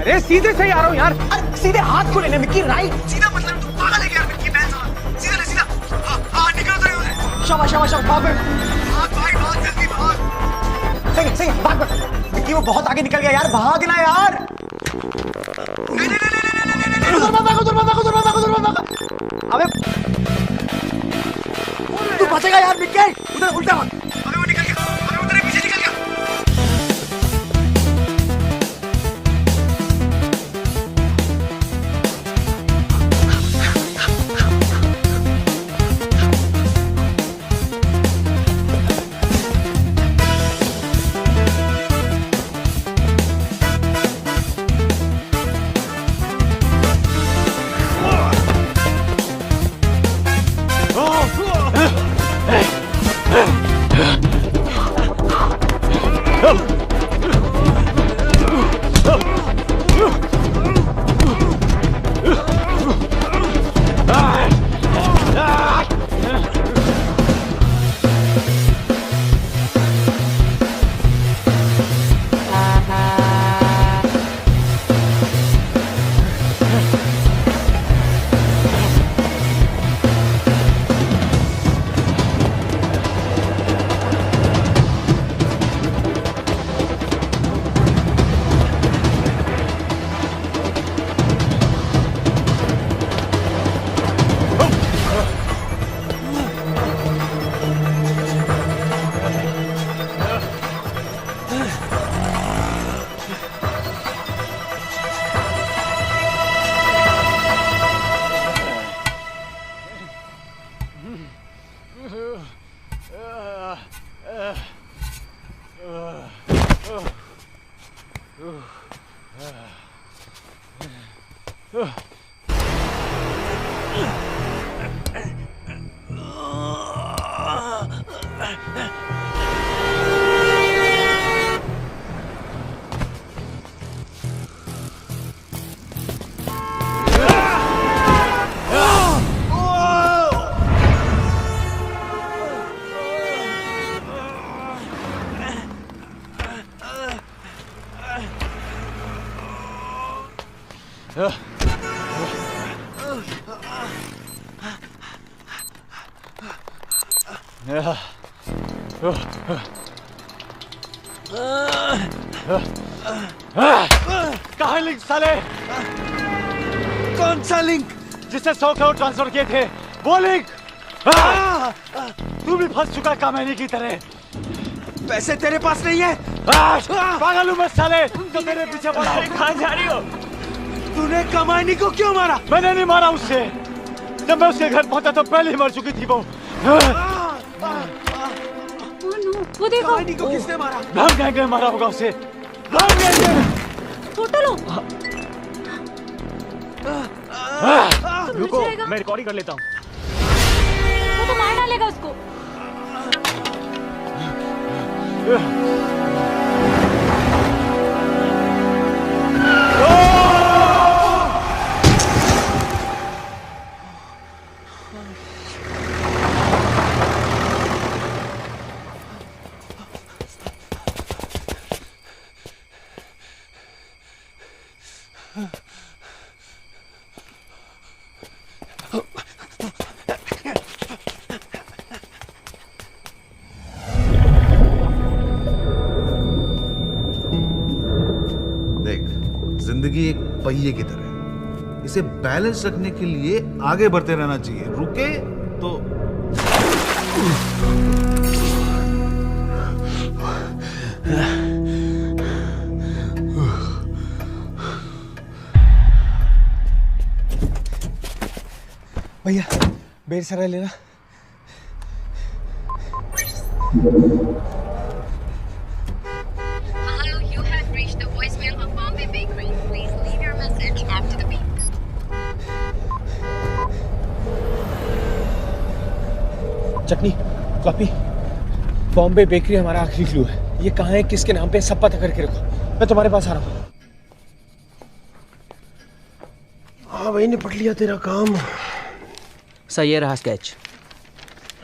अरे सीधे से आ रहा हूँ यार। अरे सीधे हाथ को लेने मिक्की राइट। सीधा मतलब तू पागल है क्या मिक्की बहन साला। सीधा ले सीधा। हाँ निकल तो नहीं। शाबाश शाबाश भाग भाग जल्दी भाग। सही भाग भाग। मिक्की वो बहुत आगे निकल गया यार, भागना यार। अबे तू बचेगा यार मिक्की। उधर उल्टा मत। अबे वो निकल गया। अबे उधर पीछे निकल गया। कहाँ लिंक साले? कौन सा लिंक? जिससे 100 करोड़ ट्रांसफर किए थे वो लिंक। तू भी फंस चुका है कामैनी की तरह। पैसे तेरे पास नहीं है। पागल हूँ मैं साले, तो तेरे पीछे पड़ा हूँ। कहाँ जा रही हो? तूने कमानी को क्यों मारा? मैंने नहीं मारा उससे। जब मैं उसके घर पहुंचा तो पहले ही मर चुकी थी वो। वो देखो। कमानी को किसने मारा? ब्रह्म गैंग ने मारा होगा उसे। ब्रह्म गैंग ने। फोटो लो। रुको, मैं रिकॉर्डिंग कर लेता हूँ। वो तो मार डालेगा उसको। जिंदगी एक पहिए की तरह है, इसे बैलेंस रखने के लिए आगे बढ़ते रहना चाहिए। रुके तो भैया बेर सराय लेना। Hello, you have reached the voicemail of Bombay Bakery. Please leave your message after the beep. Chutney, copy, Bombay bakery हमारा आखिरी क्लू है। ये कहाँ है, किसके नाम पे, सब पता करके रखो। मैं तुम्हारे पास आ रहा हूँ। हाँ भाई, निपट लिया तेरा काम। सही है रहा स्केच।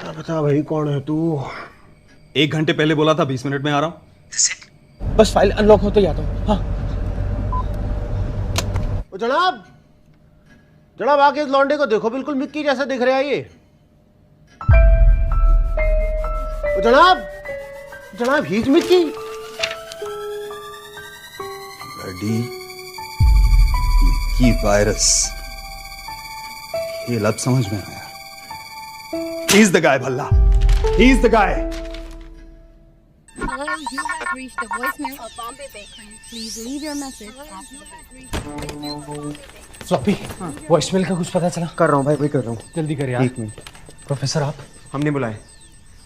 बता भाई कौन है तू? 1 घंटे पहले बोला था 20 मिनट में आ रहा हूँ। बस फाइल अनलॉक हो तो याद हो। हाँ ओ जनाब, जनाब आके इस लौंडे को देखो, बिल्कुल मिक्की जैसा दिख रहा है ये। ओ जनाब, जनाब he is Mickey. Bloody Mickey virus, ये लब समझ में आया। He is the guy, Bhalla. He is the guy. Hello, you have reached the voicemail of Bombay Bakery. Please leave your message after the beep. Floppy, voicemail का कुछ पता चला? कर रहा हूँ भाई, वही कर रहा हूँ। जल्दी कर यार। 1 मिनट। प्रोफेसर आप? हमने बुलाए।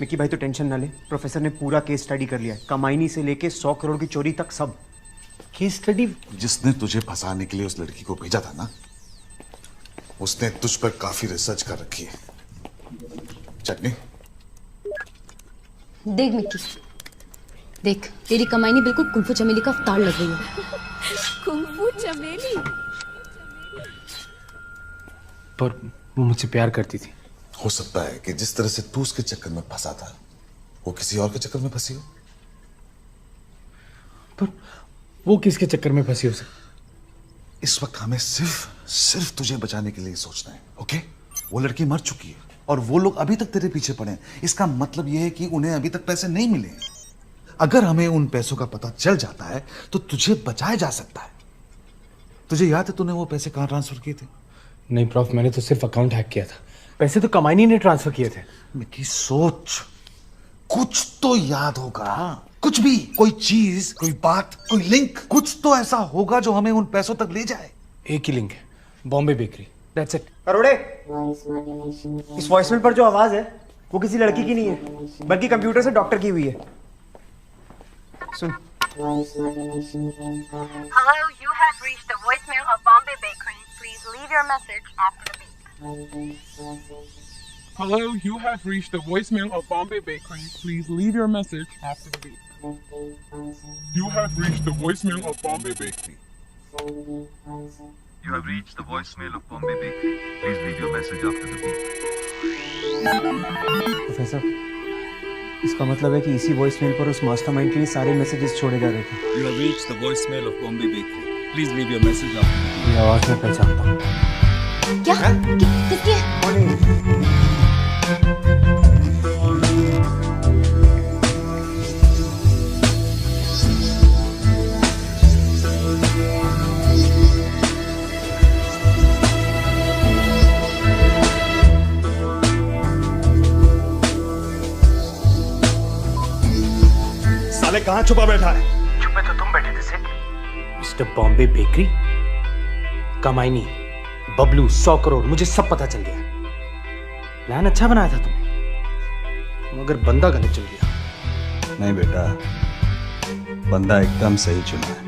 मिक्की भाई तो टेंशन ना ले, प्रोफेसर ने पूरा केस स्टडी कर लिया है, कमाईनी से लेके 100 करोड़ की चोरी तक सब। Case study? जिसने तुझे फंसाने के लिए उस लड़की को भेजा था ना, उसने तुझ पर काफी रिसर्च कर रखी है। चटनी देख मिक्की, देख तेरी कमाईनी बिल्कुल कुंफू चमेली का अवतार लग रही है। कुंफू चमेली? पर वो मुझसे प्यार करती थी। हो सकता है कि जिस तरह से तू उसके चक्कर में फंसा था, वो किसी और के चक्कर में फंसी हो। पर वो किसके चक्कर में फंसी हो सकती? इस वक्त हमें सिर्फ तुझे बचाने के लिए सोचना है, ओके? वो लड़की मर चुकी है और वो लोग अभी तक तेरे पीछे पड़े हैं। इसका मतलब यह है कि उन्हें अभी तक पैसे नहीं मिले हैं। अगर हमें उन पैसों का पता चल जाता है तो तुझे बचाया जा सकता है। तुझे याद है तूने वो पैसे कहां ट्रांसफर किए थे? नहीं प्रॉफ, मैंने तो सिर्फ अकाउंट हैक किया था। पैसे तो कमाईनी ने ट्रांसफर किए थे। मिक्की सोच, कुछ तो याद होगा, कुछ भी, कोई चीज, कोई बात, कोई लिंक, कुछ तो ऐसा होगा जो हमें उन पैसों तक ले जाए। एक ही लिंक है, बॉम्बे बेकरी, दैट्स इट। अरोड़े, इस वॉइसमेल पर जो आवाज है वो किसी लड़की की नहीं है, बल्कि कंप्यूटर से डॉक्टर की हुई है। सुन। Hello, you have reached the voicemail of Bombay Bakery. Please leave your message after the beep. Hello, you have reached the voicemail of Bombay Bakery. Please leave your message after the beep. You have reached the voicemail of Bombay Bakery. You have reached the voicemail of Bombay Bakery. Please leave your message after the beep. Professor, इसका मतलब है कि इसी voicemail पर उस mastermind के लिए सारे मैसेजेस छोड़े जा रहे थे। You have reached the voicemail of Bombay Bakery. Please leave your message after the beep. ये आवाज मैं पहचानता हूँ। क्या? किसकी है? साले कहां छुपा बैठा है? छुपे तो तुम बैठे थे सेठ। मिस्टर बॉम्बे बेकरी, कमाईनी, बबलू, 100 करोड़, मुझे सब पता चल गया। प्लान अच्छा बनाया था तुमने, मगर बंदा गलत चुन गया। नहीं बेटा, बंदा एकदम सही चुना है।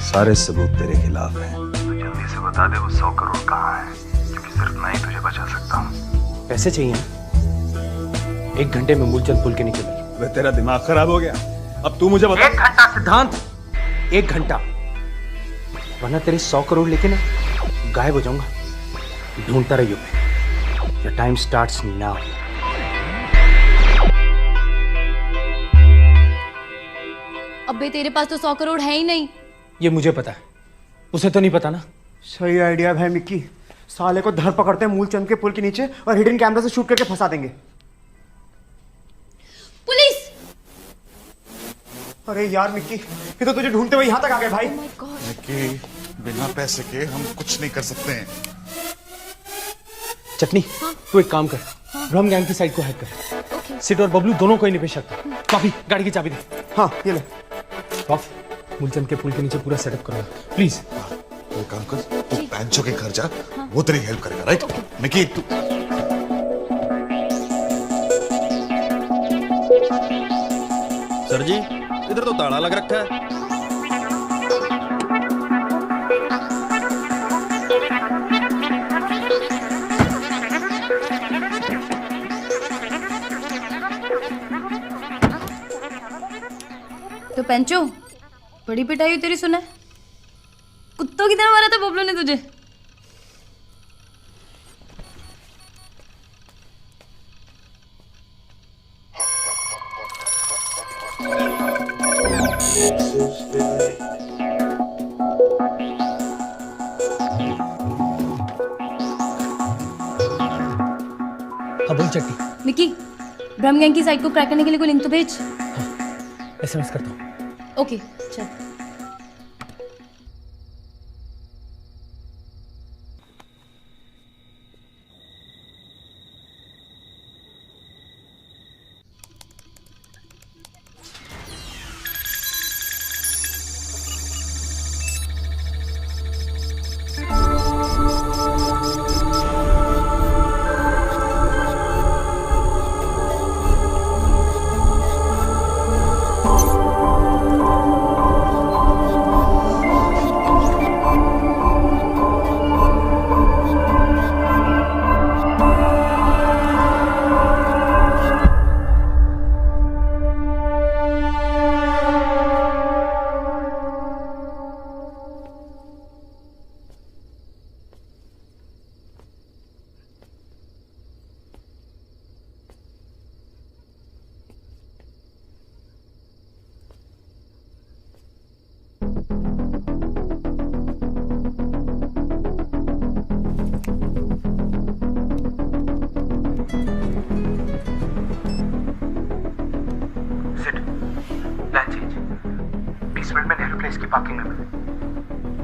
सारे सबूत तेरे खिलाफ हैं। तो जल्दी से बता दे वो 100 करोड़ कहाँ है, क्योंकि सिर्फ मैं ही तुझे बचा सकता हूँ। पैसे चाहिए ना? 1 घंटे में मूलचंद पुल के नीचे मिल। वे तेरा दिमाग खराब हो गया। अब तू मुझे बता। 1 घंटा सिद्धांत, 1 घंटा, वरना तेरे 100 करोड़ लेके ना गायब हो जाऊंगा। ढूंढता रहियो। Your time starts now. अबे तेरे पास तो 100 करोड़ है ही नहीं। ये मुझे पता है, उसे तो नहीं पता ना। सही आइडिया है मिक्की, साले को धर पकड़ते हैं मूलचंद के पुल के नीचे और हिडन कैमरा से शूट करके फंसा देंगे। पुलिस! अरे यार मिक्की, ये तो तुझे ढूंढते हुए यहाँ तक आ गए भाई। मिक्की, बिना पैसे के हम कुछ नहीं कर सकते हैं। चटनी, तू एक काम कर, ब्रह्म गैंग की साइट को हैक कर। सिड और बबलू दोनों को ही निपेश सकता। कॉफी, गाड़ी की चाबी दे। हाँ ये ले। ऑफ, मूलचंद के पुल के नीचे पूरा सेटअप करो प्लीज। तो एक काम कर, तू पैंचो के घर जा, वो तेरी हेल्प करेगा, राइट? मिक्की तू सर जी, इधर तो ताला लग रखा है। तो पेंचो, बड़ी पिटाई हुई तेरी सुना है? कुत्तों की तरह मारा था बबलू ने तुझे। हाँ बोल चट्टी। मिकी, ब्रह्म गैंग की साइट को क्रैक करने के लिए कोई लिंक तो भेज। एसएमएस करता हूँ। ओके चल।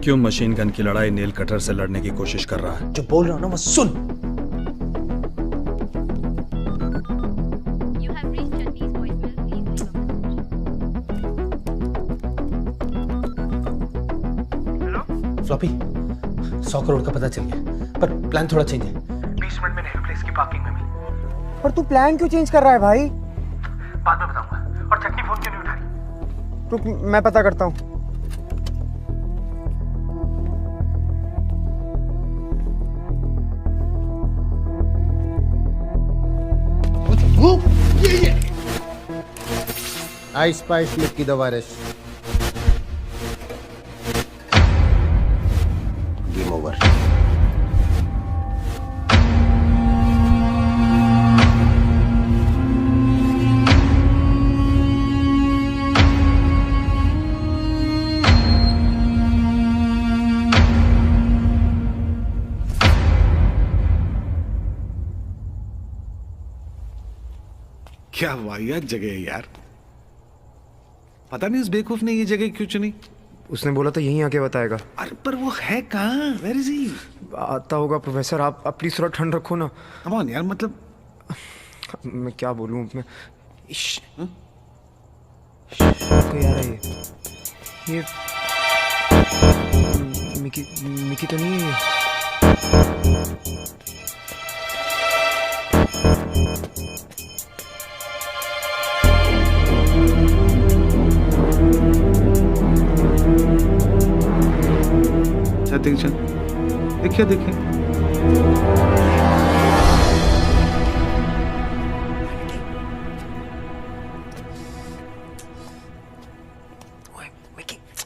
क्यों मशीन गन की लड़ाई नेल कटर से लड़ने की कोशिश कर रहा है? जो बोल रहा हूं ना वो सुन। फ्लॉपी, 100 करोड़ का पता चल गया, पर प्लान थोड़ा चेंज है। 20 मिनट में नेहरू प्लेस की पार्किंग में मिली। पर तू प्लान क्यों चेंज कर रहा है भाई? बाद में बताऊंगा। और चटनी फोन क्यों नहीं उठा रही? रुक, मैं पता करता हूँ। I spice Mickey the virus. Game over. क्या वाहियात जगह है यार। पता नहीं उस बेवकूफ ने ये जगह क्यों चुनी। उसने बोला तो यहीं आके बताएगा। अरे पर वो है कहाँ? Where is he? आता होगा प्रोफेसर, आप अपनी थोड़ा ठंड रखो ना। कम ऑन यार, मतलब मैं क्या बोलूं, मैं यार ये मिकी तो नहीं है। चल देखिए देखिए।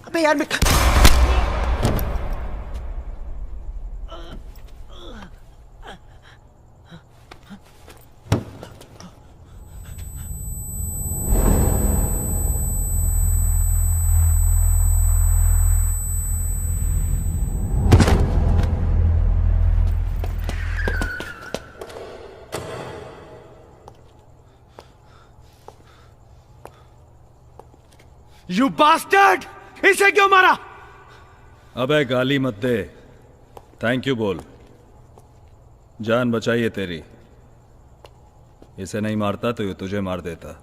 अबे यार मैं You bastard! इसे क्यों मारा? अबे गाली मत दे, थैंक यू बोल। जान बचाइए तेरी। इसे नहीं मारता तो ये तुझे मार देता।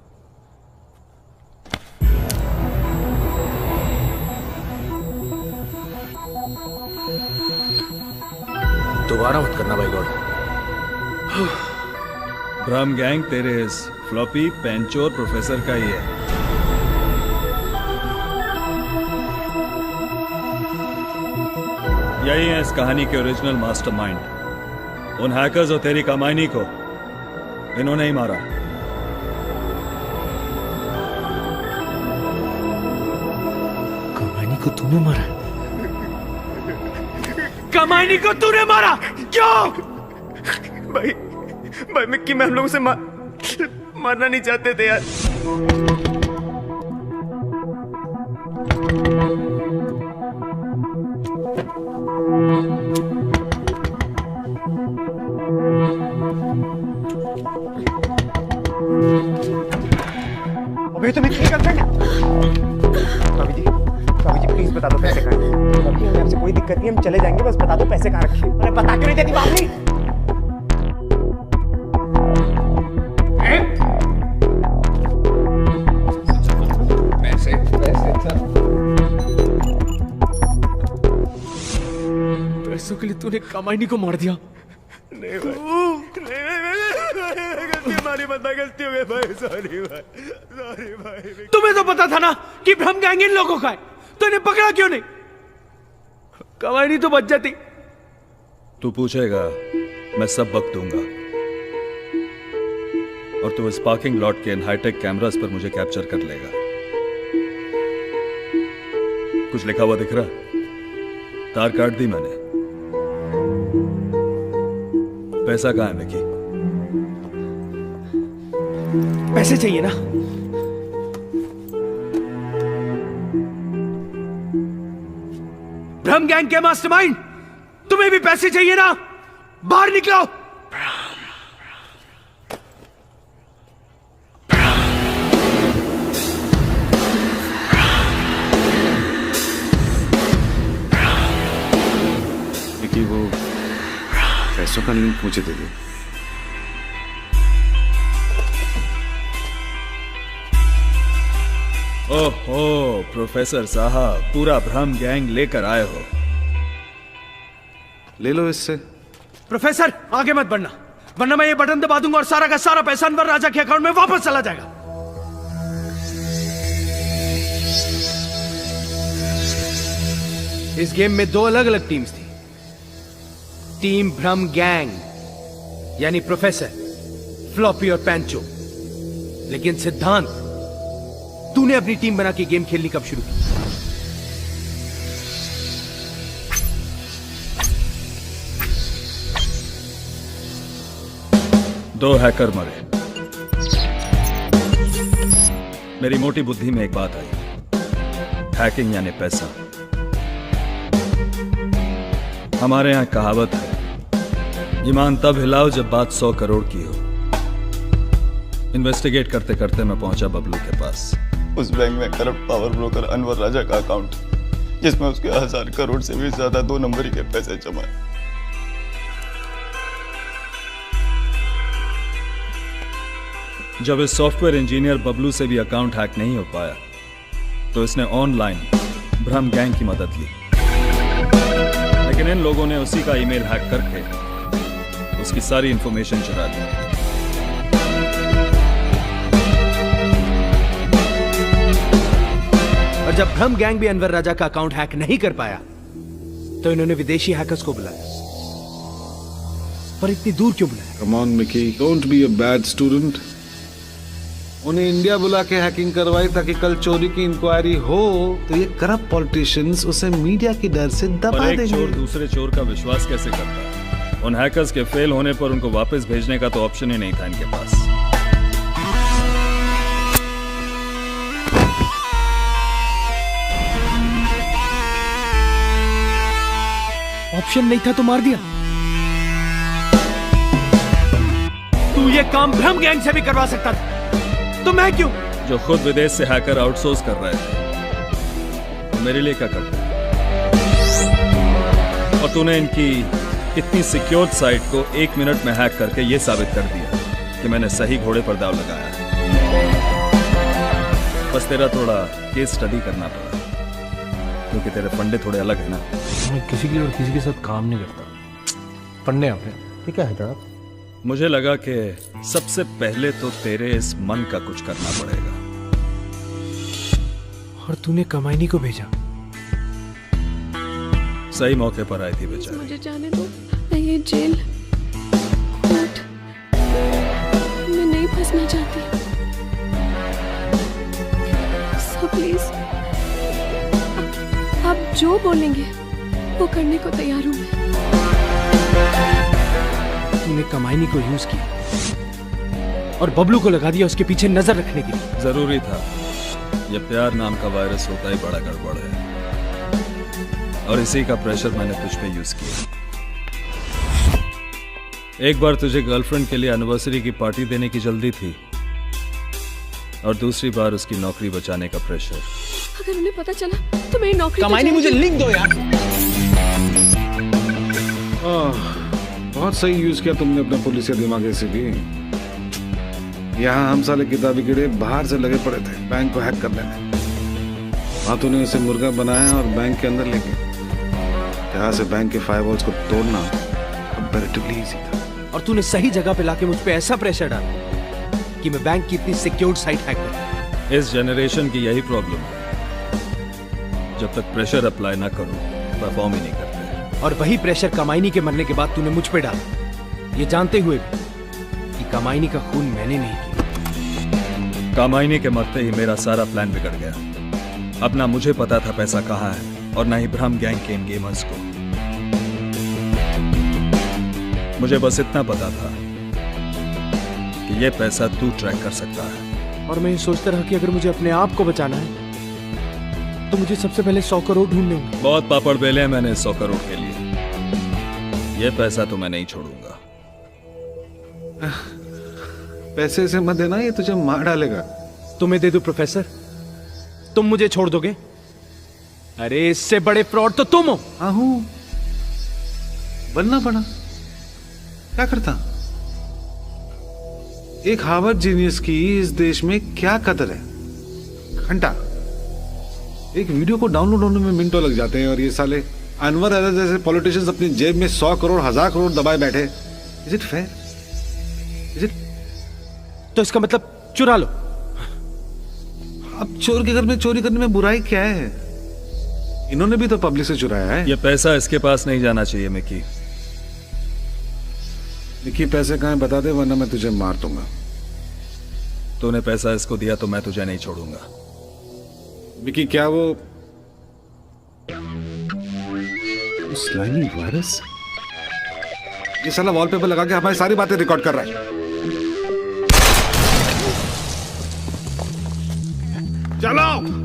दोबारा मत करना भाई गॉड। ब्रह्म गैंग तेरे इस फ्लॉपी पेंचोर प्रोफेसर का ही है। यही है इस कहानी के ओरिजिनल मास्टरमाइंड। उन हैकर्स और तेरी कमाइनी को इन्होंने ही मारा। कमाइनी को तूने मारा? कमाइनी को तूने मारा क्यों? भाई मिक्की, मैं हम लोगों से मारना नहीं चाहते थे यार। अबे तो मेरी गर्लफ्रेंड है। भाभी जी प्लीज बता दो पैसे कहाँ हैं। भाभी हमें आपसे कोई दिक्कत नहीं, हम चले जाएंगे, बस बता दो पैसे कहाँ रखे। अरे बता क्यों नहीं देती भाभी? पैसे पैसों के लिए तूने कमाई को मार दिया। नहीं गलती हो गई भाई, सॉरी भाई। तुम्हें तो पता था ना कि भ्रम गैंग इन लोगों का है, तो इन्हें पकड़ा क्यों नहीं? कमाई नहीं तो बच जाती। तू पूछेगा, मैं सब वक्त दूंगा, और तू इस पार्किंग लॉट के इन हाईटेक कैमरास पर मुझे कैप्चर कर लेगा। कुछ लिखा हुआ दिख रहा? तार काट दी मैंने। पैसा कहाँ है मिकी? पैसे चाहिए ना? भ्रम गैंग के मास्टरमाइंड, तुम्हें भी पैसे चाहिए ना? बाहर निकलो। मिकी, वो पैसों का लिंक मुझे दे दे। ओहो प्रोफेसर साहब, पूरा भ्रम गैंग लेकर आए हो। ले लो इससे। प्रोफेसर आगे मत बढ़ना, वरना मैं ये बटन दबा दूंगा और सारा का सारा पैसा अनवर राजा के अकाउंट में वापस चला जाएगा। इस गेम में दो अलग अलग टीम्स थी। टीम भ्रम गैंग यानी प्रोफेसर, फ्लॉपी और पैंचो। लेकिन सिद्धांत, तूने अपनी टीम बना के गेम खेलनी कब शुरू की? दो हैकर मरे। मेरी मोटी बुद्धि में एक बात आई, हैकिंग यानी पैसा। हमारे यहां कहावत है, ईमान तब हिलाओ जब बात 100 करोड़ की हो। इन्वेस्टिगेट करते करते मैं पहुंचा बबलू के पास। उस बैंक में करप्ट पावर ब्रोकर अनवर राजा का अकाउंट, जिसमें उसके 1000 करोड़ से भी ज्यादा 2 नंबरी के पैसे जमा है। जब इस सॉफ्टवेयर इंजीनियर बबलू से भी अकाउंट हैक नहीं हो पाया, तो इसने ऑनलाइन भ्रम गैंग की मदद ली। लेकिन इन लोगों ने उसी का ईमेल हैक करके उसकी सारी इंफॉर्मेशन चुरा ली। और जब भ्रम गैंग भी अनवर राजा का अकाउंट हैक नहीं कर पाया, तो इन्होंने विदेशी हैकर्स को बुलाया। पर इतनी दूर क्यों बुलाया? Come on, Mickey, don't be a bad student. उन्हें इंडिया बुला के हैकिंग करवाई ताकि कल चोरी की इंक्वायरी हो तो ये करप्ट पॉलिटिशियंस उसे मीडिया की डर से दबा एक देंगे। चोर दूसरे चोर का विश्वास कैसे करता है? उन हैकर्स के फेल होने पर उनको वापस भेजने का तो ऑप्शन ही नहीं था इनके पास। ऑप्शन नहीं था तो मार दिया। तू ये काम भ्रम गैंग से भी करवा सकता था, तो मैं क्यों? जो खुद विदेश से हैकर आउटसोर्स कर रहे थे, तो मेरे लिए क्या करते? और तूने इनकी इतनी सिक्योर्ड साइट को 1 मिनट में हैक करके ये साबित कर दिया कि मैंने सही घोड़े पर दाव लगाया। बस तेरा थोड़ा केस स्टडी करना पड़ा, क्योंकि तेरे फंडे थोड़े अलग है ना। मैं किसी के और किसी के साथ काम नहीं करता। पढ़ने आपने ठीक है जनाब। मुझे लगा कि सबसे पहले तो तेरे इस मन का कुछ करना पड़ेगा। और तूने कमाईनी को भेजा। सही मौके पर आई थी बेचारी। मुझे जाने दो, मैं ये जेल कोर्ट मैं नहीं फंसना चाहती। सो प्लीज आप जो बोलेंगे वो करने को तैयार हूँ मैं। तूने कमाईनी को यूज किया और बबलू को लगा दिया उसके पीछे नजर रखने के लिए। जरूरी था। ये प्यार नाम का वायरस होता ही बड़ा गड़बड़ है, और इसी का प्रेशर मैंने तुझ पे यूज किया। एक बार तुझे गर्लफ्रेंड के लिए एनिवर्सरी की पार्टी देने की जल्दी थी और दूसरी बार उसकी नौकरी बचाने का प्रेशर। अगर उन्हें पता चला तो मेरी नौकरी तो कमाई नहीं, मुझे जाएगी। लिंक दो यार। बहुत सही यूज किया तुमने अपना पुलिसिया दिमाग से भी। यहाँ हम साले किताबी कीड़े बाहर से लगे पड़े थे बैंक को हैक करने में। वहां तूने उसे मुर्गा बनाया और बैंक के अंदर लेके यहाँ से बैंक के फायरवॉल्स को तोड़ना कंपैरेटिवली इजी था। और तूने सही जगह पे लाके मुझ पे ऐसा प्रेशर डाला कि मैं बैंक की इतनी सिक्योर्ड साइट हैक कर। इस जनरेशन की यही प्रॉब्लम है, जब तक प्रेशर अप्लाई ना करो परफॉर्म ही नहीं करते। और वही प्रेशर कमाईनी के मरने के बाद तूने मुझ पे डाला, ये जानते हुए भी कि कमाईनी का खून मैंने नहीं किया। कामायनी के मरते ही मेरा सारा प्लान बिगड़ गया। अब ना मुझे पता था पैसा कहाँ है और ना ही ब्रह्म गैंग के इन गेमर्स को। मुझे बस इतना पता था कि ये पैसा तू ट्रैक कर सकता है। और मैं ये सोचता रहा कि अगर मुझे अपने आप को बचाना है तो मुझे सबसे पहले 100 करोड़ ढूंढने होंगे। बहुत पापड़ बेले हैं मैंने 100 करोड़ के लिए। ये पैसा तो मैं नहीं छोड़ूंगा। पैसे से मत देना, ये तुझे मार डालेगा। तुम्हें दे दो प्रोफेसर, तुम मुझे छोड़ दोगे? अरे इससे बड़े फ्रॉड तो तुम हो। हाँ हूं, बनना पड़ा। क्या करता? एक हार्वर्ड जीनियस की इस देश में क्या कदर है? घंटा। एक वीडियो को डाउनलोड होने में मिनटों लग जाते हैं और ये साले अनवर आजाद जैसे पॉलिटिशियंस अपनी जेब में 100 करोड़ 1000 करोड़ दबाए बैठे। Is it fair? Is it? तो इसका मतलब चुरा लो। अब चोर के घर में चोरी करने में बुराई क्या है? इन्होंने भी तो पब्लिक से चुराया है। ये पैसा इसके पास नहीं जाना चाहिए मिकी। मिकी पैसे कहाँ हैं बता दे, वरना मैं तुझे मार दूंगा। तूने पैसा इसको दिया तो मैं तुझे नहीं छोड़ूंगा। मिकी क्या वो स्लाइमी वायरस? ये साला वॉलपेपर लगा के हमारी सारी बातें रिकॉर्ड कर रहा है। चलो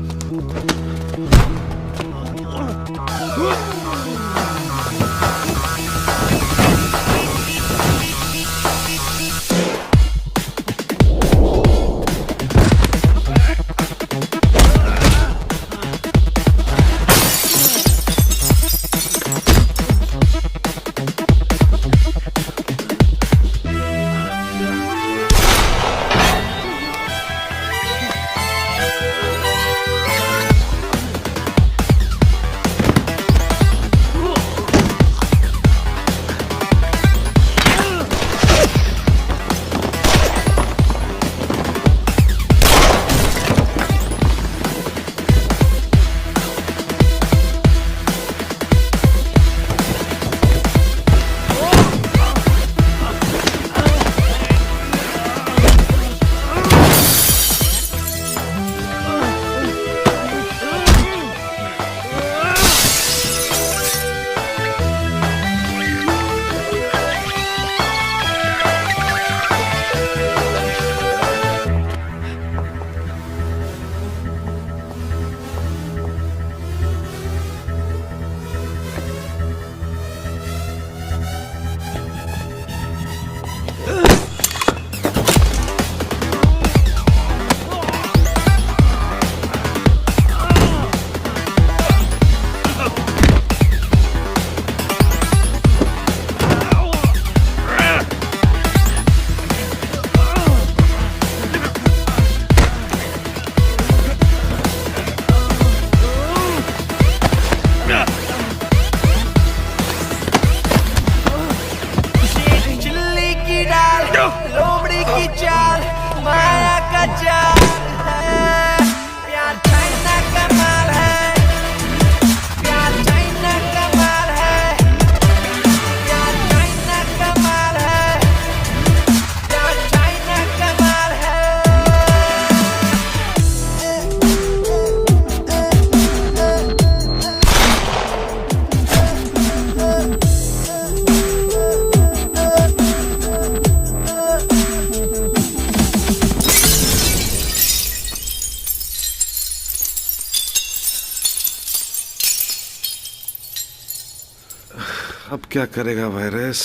अब क्या करेगा वायरस?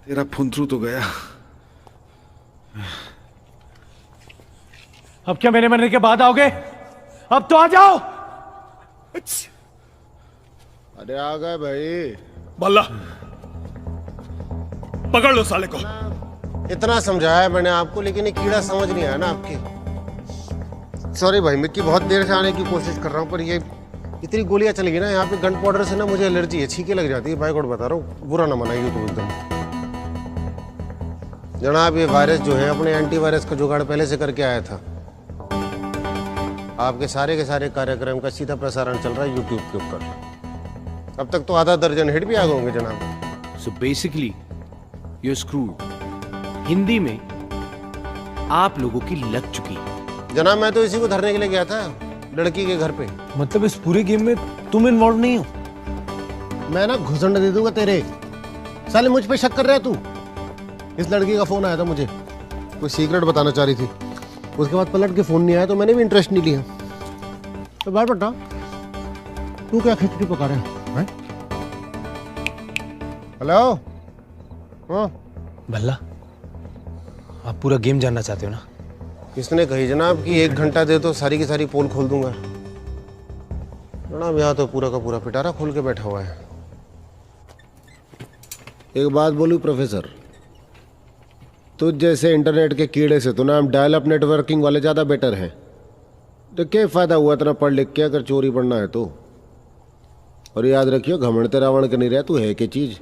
तेरा फुंतरू तो गया। अब क्या मेरे मरने के बाद आओगे? अब तो आ जाओ। अरे आ गए भाई। बल्ला पकड़ लो साले को। इतना समझाया मैंने आपको, लेकिन ये कीड़ा समझ नहीं आया ना आपकी। सॉरी भाई, मिक्की बहुत देर से आने की कोशिश कर रहा हूँ, पर ये इतनी गोलियां चली गई ना यहाँ पे गन पाउडर से ना, मुझे एलर्जी है, छींके लग जाती है। भाई को बता रहा हूँ, बुरा ना मनाइए तो एकदम। जनाब ये वायरस जो है अपने एंटीवायरस का जुगाड़ पहले से करके आया था। आपके सारे के सारे कार्यक्रम का सीधा प्रसारण चल रहा है यूट्यूब के ऊपर। अब तक तो आधा दर्जन हिट भी आ गए होंगे जनाब। So basically you screwed. Hindi में आप लोगों की लग चुकी। जनाब मैं तो इसी को धरने के लिए गया था, लड़की के घर पे। मतलब इस पूरे गेम में तुम इन्वॉल्व नहीं हो? मैं ना घुसंड दे दूंगा तेरे। साले मुझ पे शक कर रहा है तू? इस लड़की का फोन आया था मुझे, कोई सीक्रेट बताना चाह रही थी। उसके बाद पलट के फोन नहीं आया तो मैंने भी इंटरेस्ट नहीं लिया। तो बात बता, तू क्या खिचड़ी पका रहा है? हेलो। हाँ भल्ला, आप पूरा गेम जानना चाहते हो ना? किसने कही जनाब कि 1 घंटा दे तो सारी की सारी पोल खोल दूंगा? जनाब यहाँ तो पूरा का पूरा पिटारा खोल के बैठा हुआ है। एक बात बोलूं प्रोफेसर, तुझ जैसे इंटरनेट के कीड़े से तो ना हम डायल अप नेटवर्किंग वाले ज्यादा बेटर हैं। तो क्या फायदा हुआ इतना पढ़ लिख के अगर चोरी पढ़ना है तो? और याद रखियो, घमंड ते रावण के नहीं रहा, तू है क्या चीज।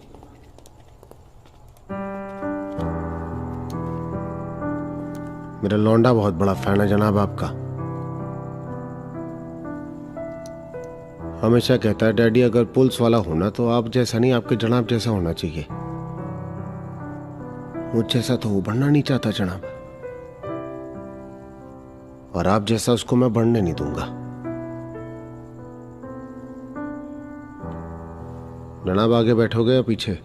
मेरा लौंडा बहुत बड़ा फैन है जनाब आपका। हमेशा कहता है डैडी अगर पुलिस वाला होना तो आप जैसा नहीं, आपके जनाब जैसा होना चाहिए। मुझ जैसा तो वो बनना नहीं चाहता जनाब, और आप जैसा उसको मैं बनने नहीं दूंगा जनाब। आगे बैठोगे या पीछे?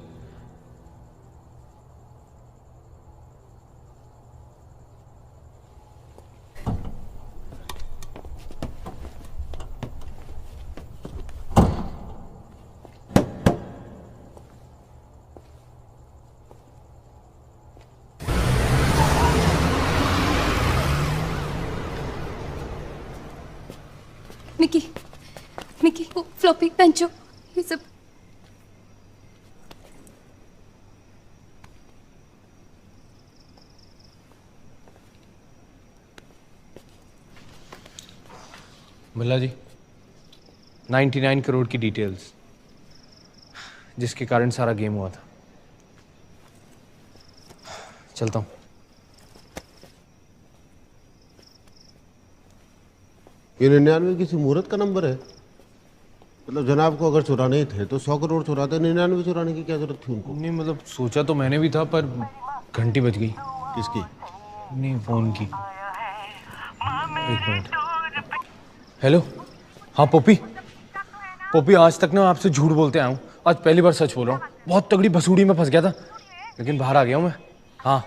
मिकी, मिकी, वो फ्लॉपी पेंचो, ये सब। भल्ला जी, 99 करोड़ की डिटेल्स, जिसके कारण सारा गेम हुआ था। चलता हूँ। ये 99 किसी मुहूर्त का नंबर है? मतलब जनाब को अगर चुराने ही थे तो 100 करोड़ चुराते, 99 चुराने की क्या जरूरत थी उनको? नहीं मतलब सोचा तो मैंने भी था, पर घंटी बज गई। किसकी? नहीं, फोन की। एक मिनट। हेलो, हाँ पोपी। पोपी, आज तक ना आपसे झूठ बोलते आया हूँ, आज पहली बार सच बोल रहा हूँ। बहुत तगड़ी भसूड़ी में फंस गया था, लेकिन बाहर आ गया हूँ मैं। हाँ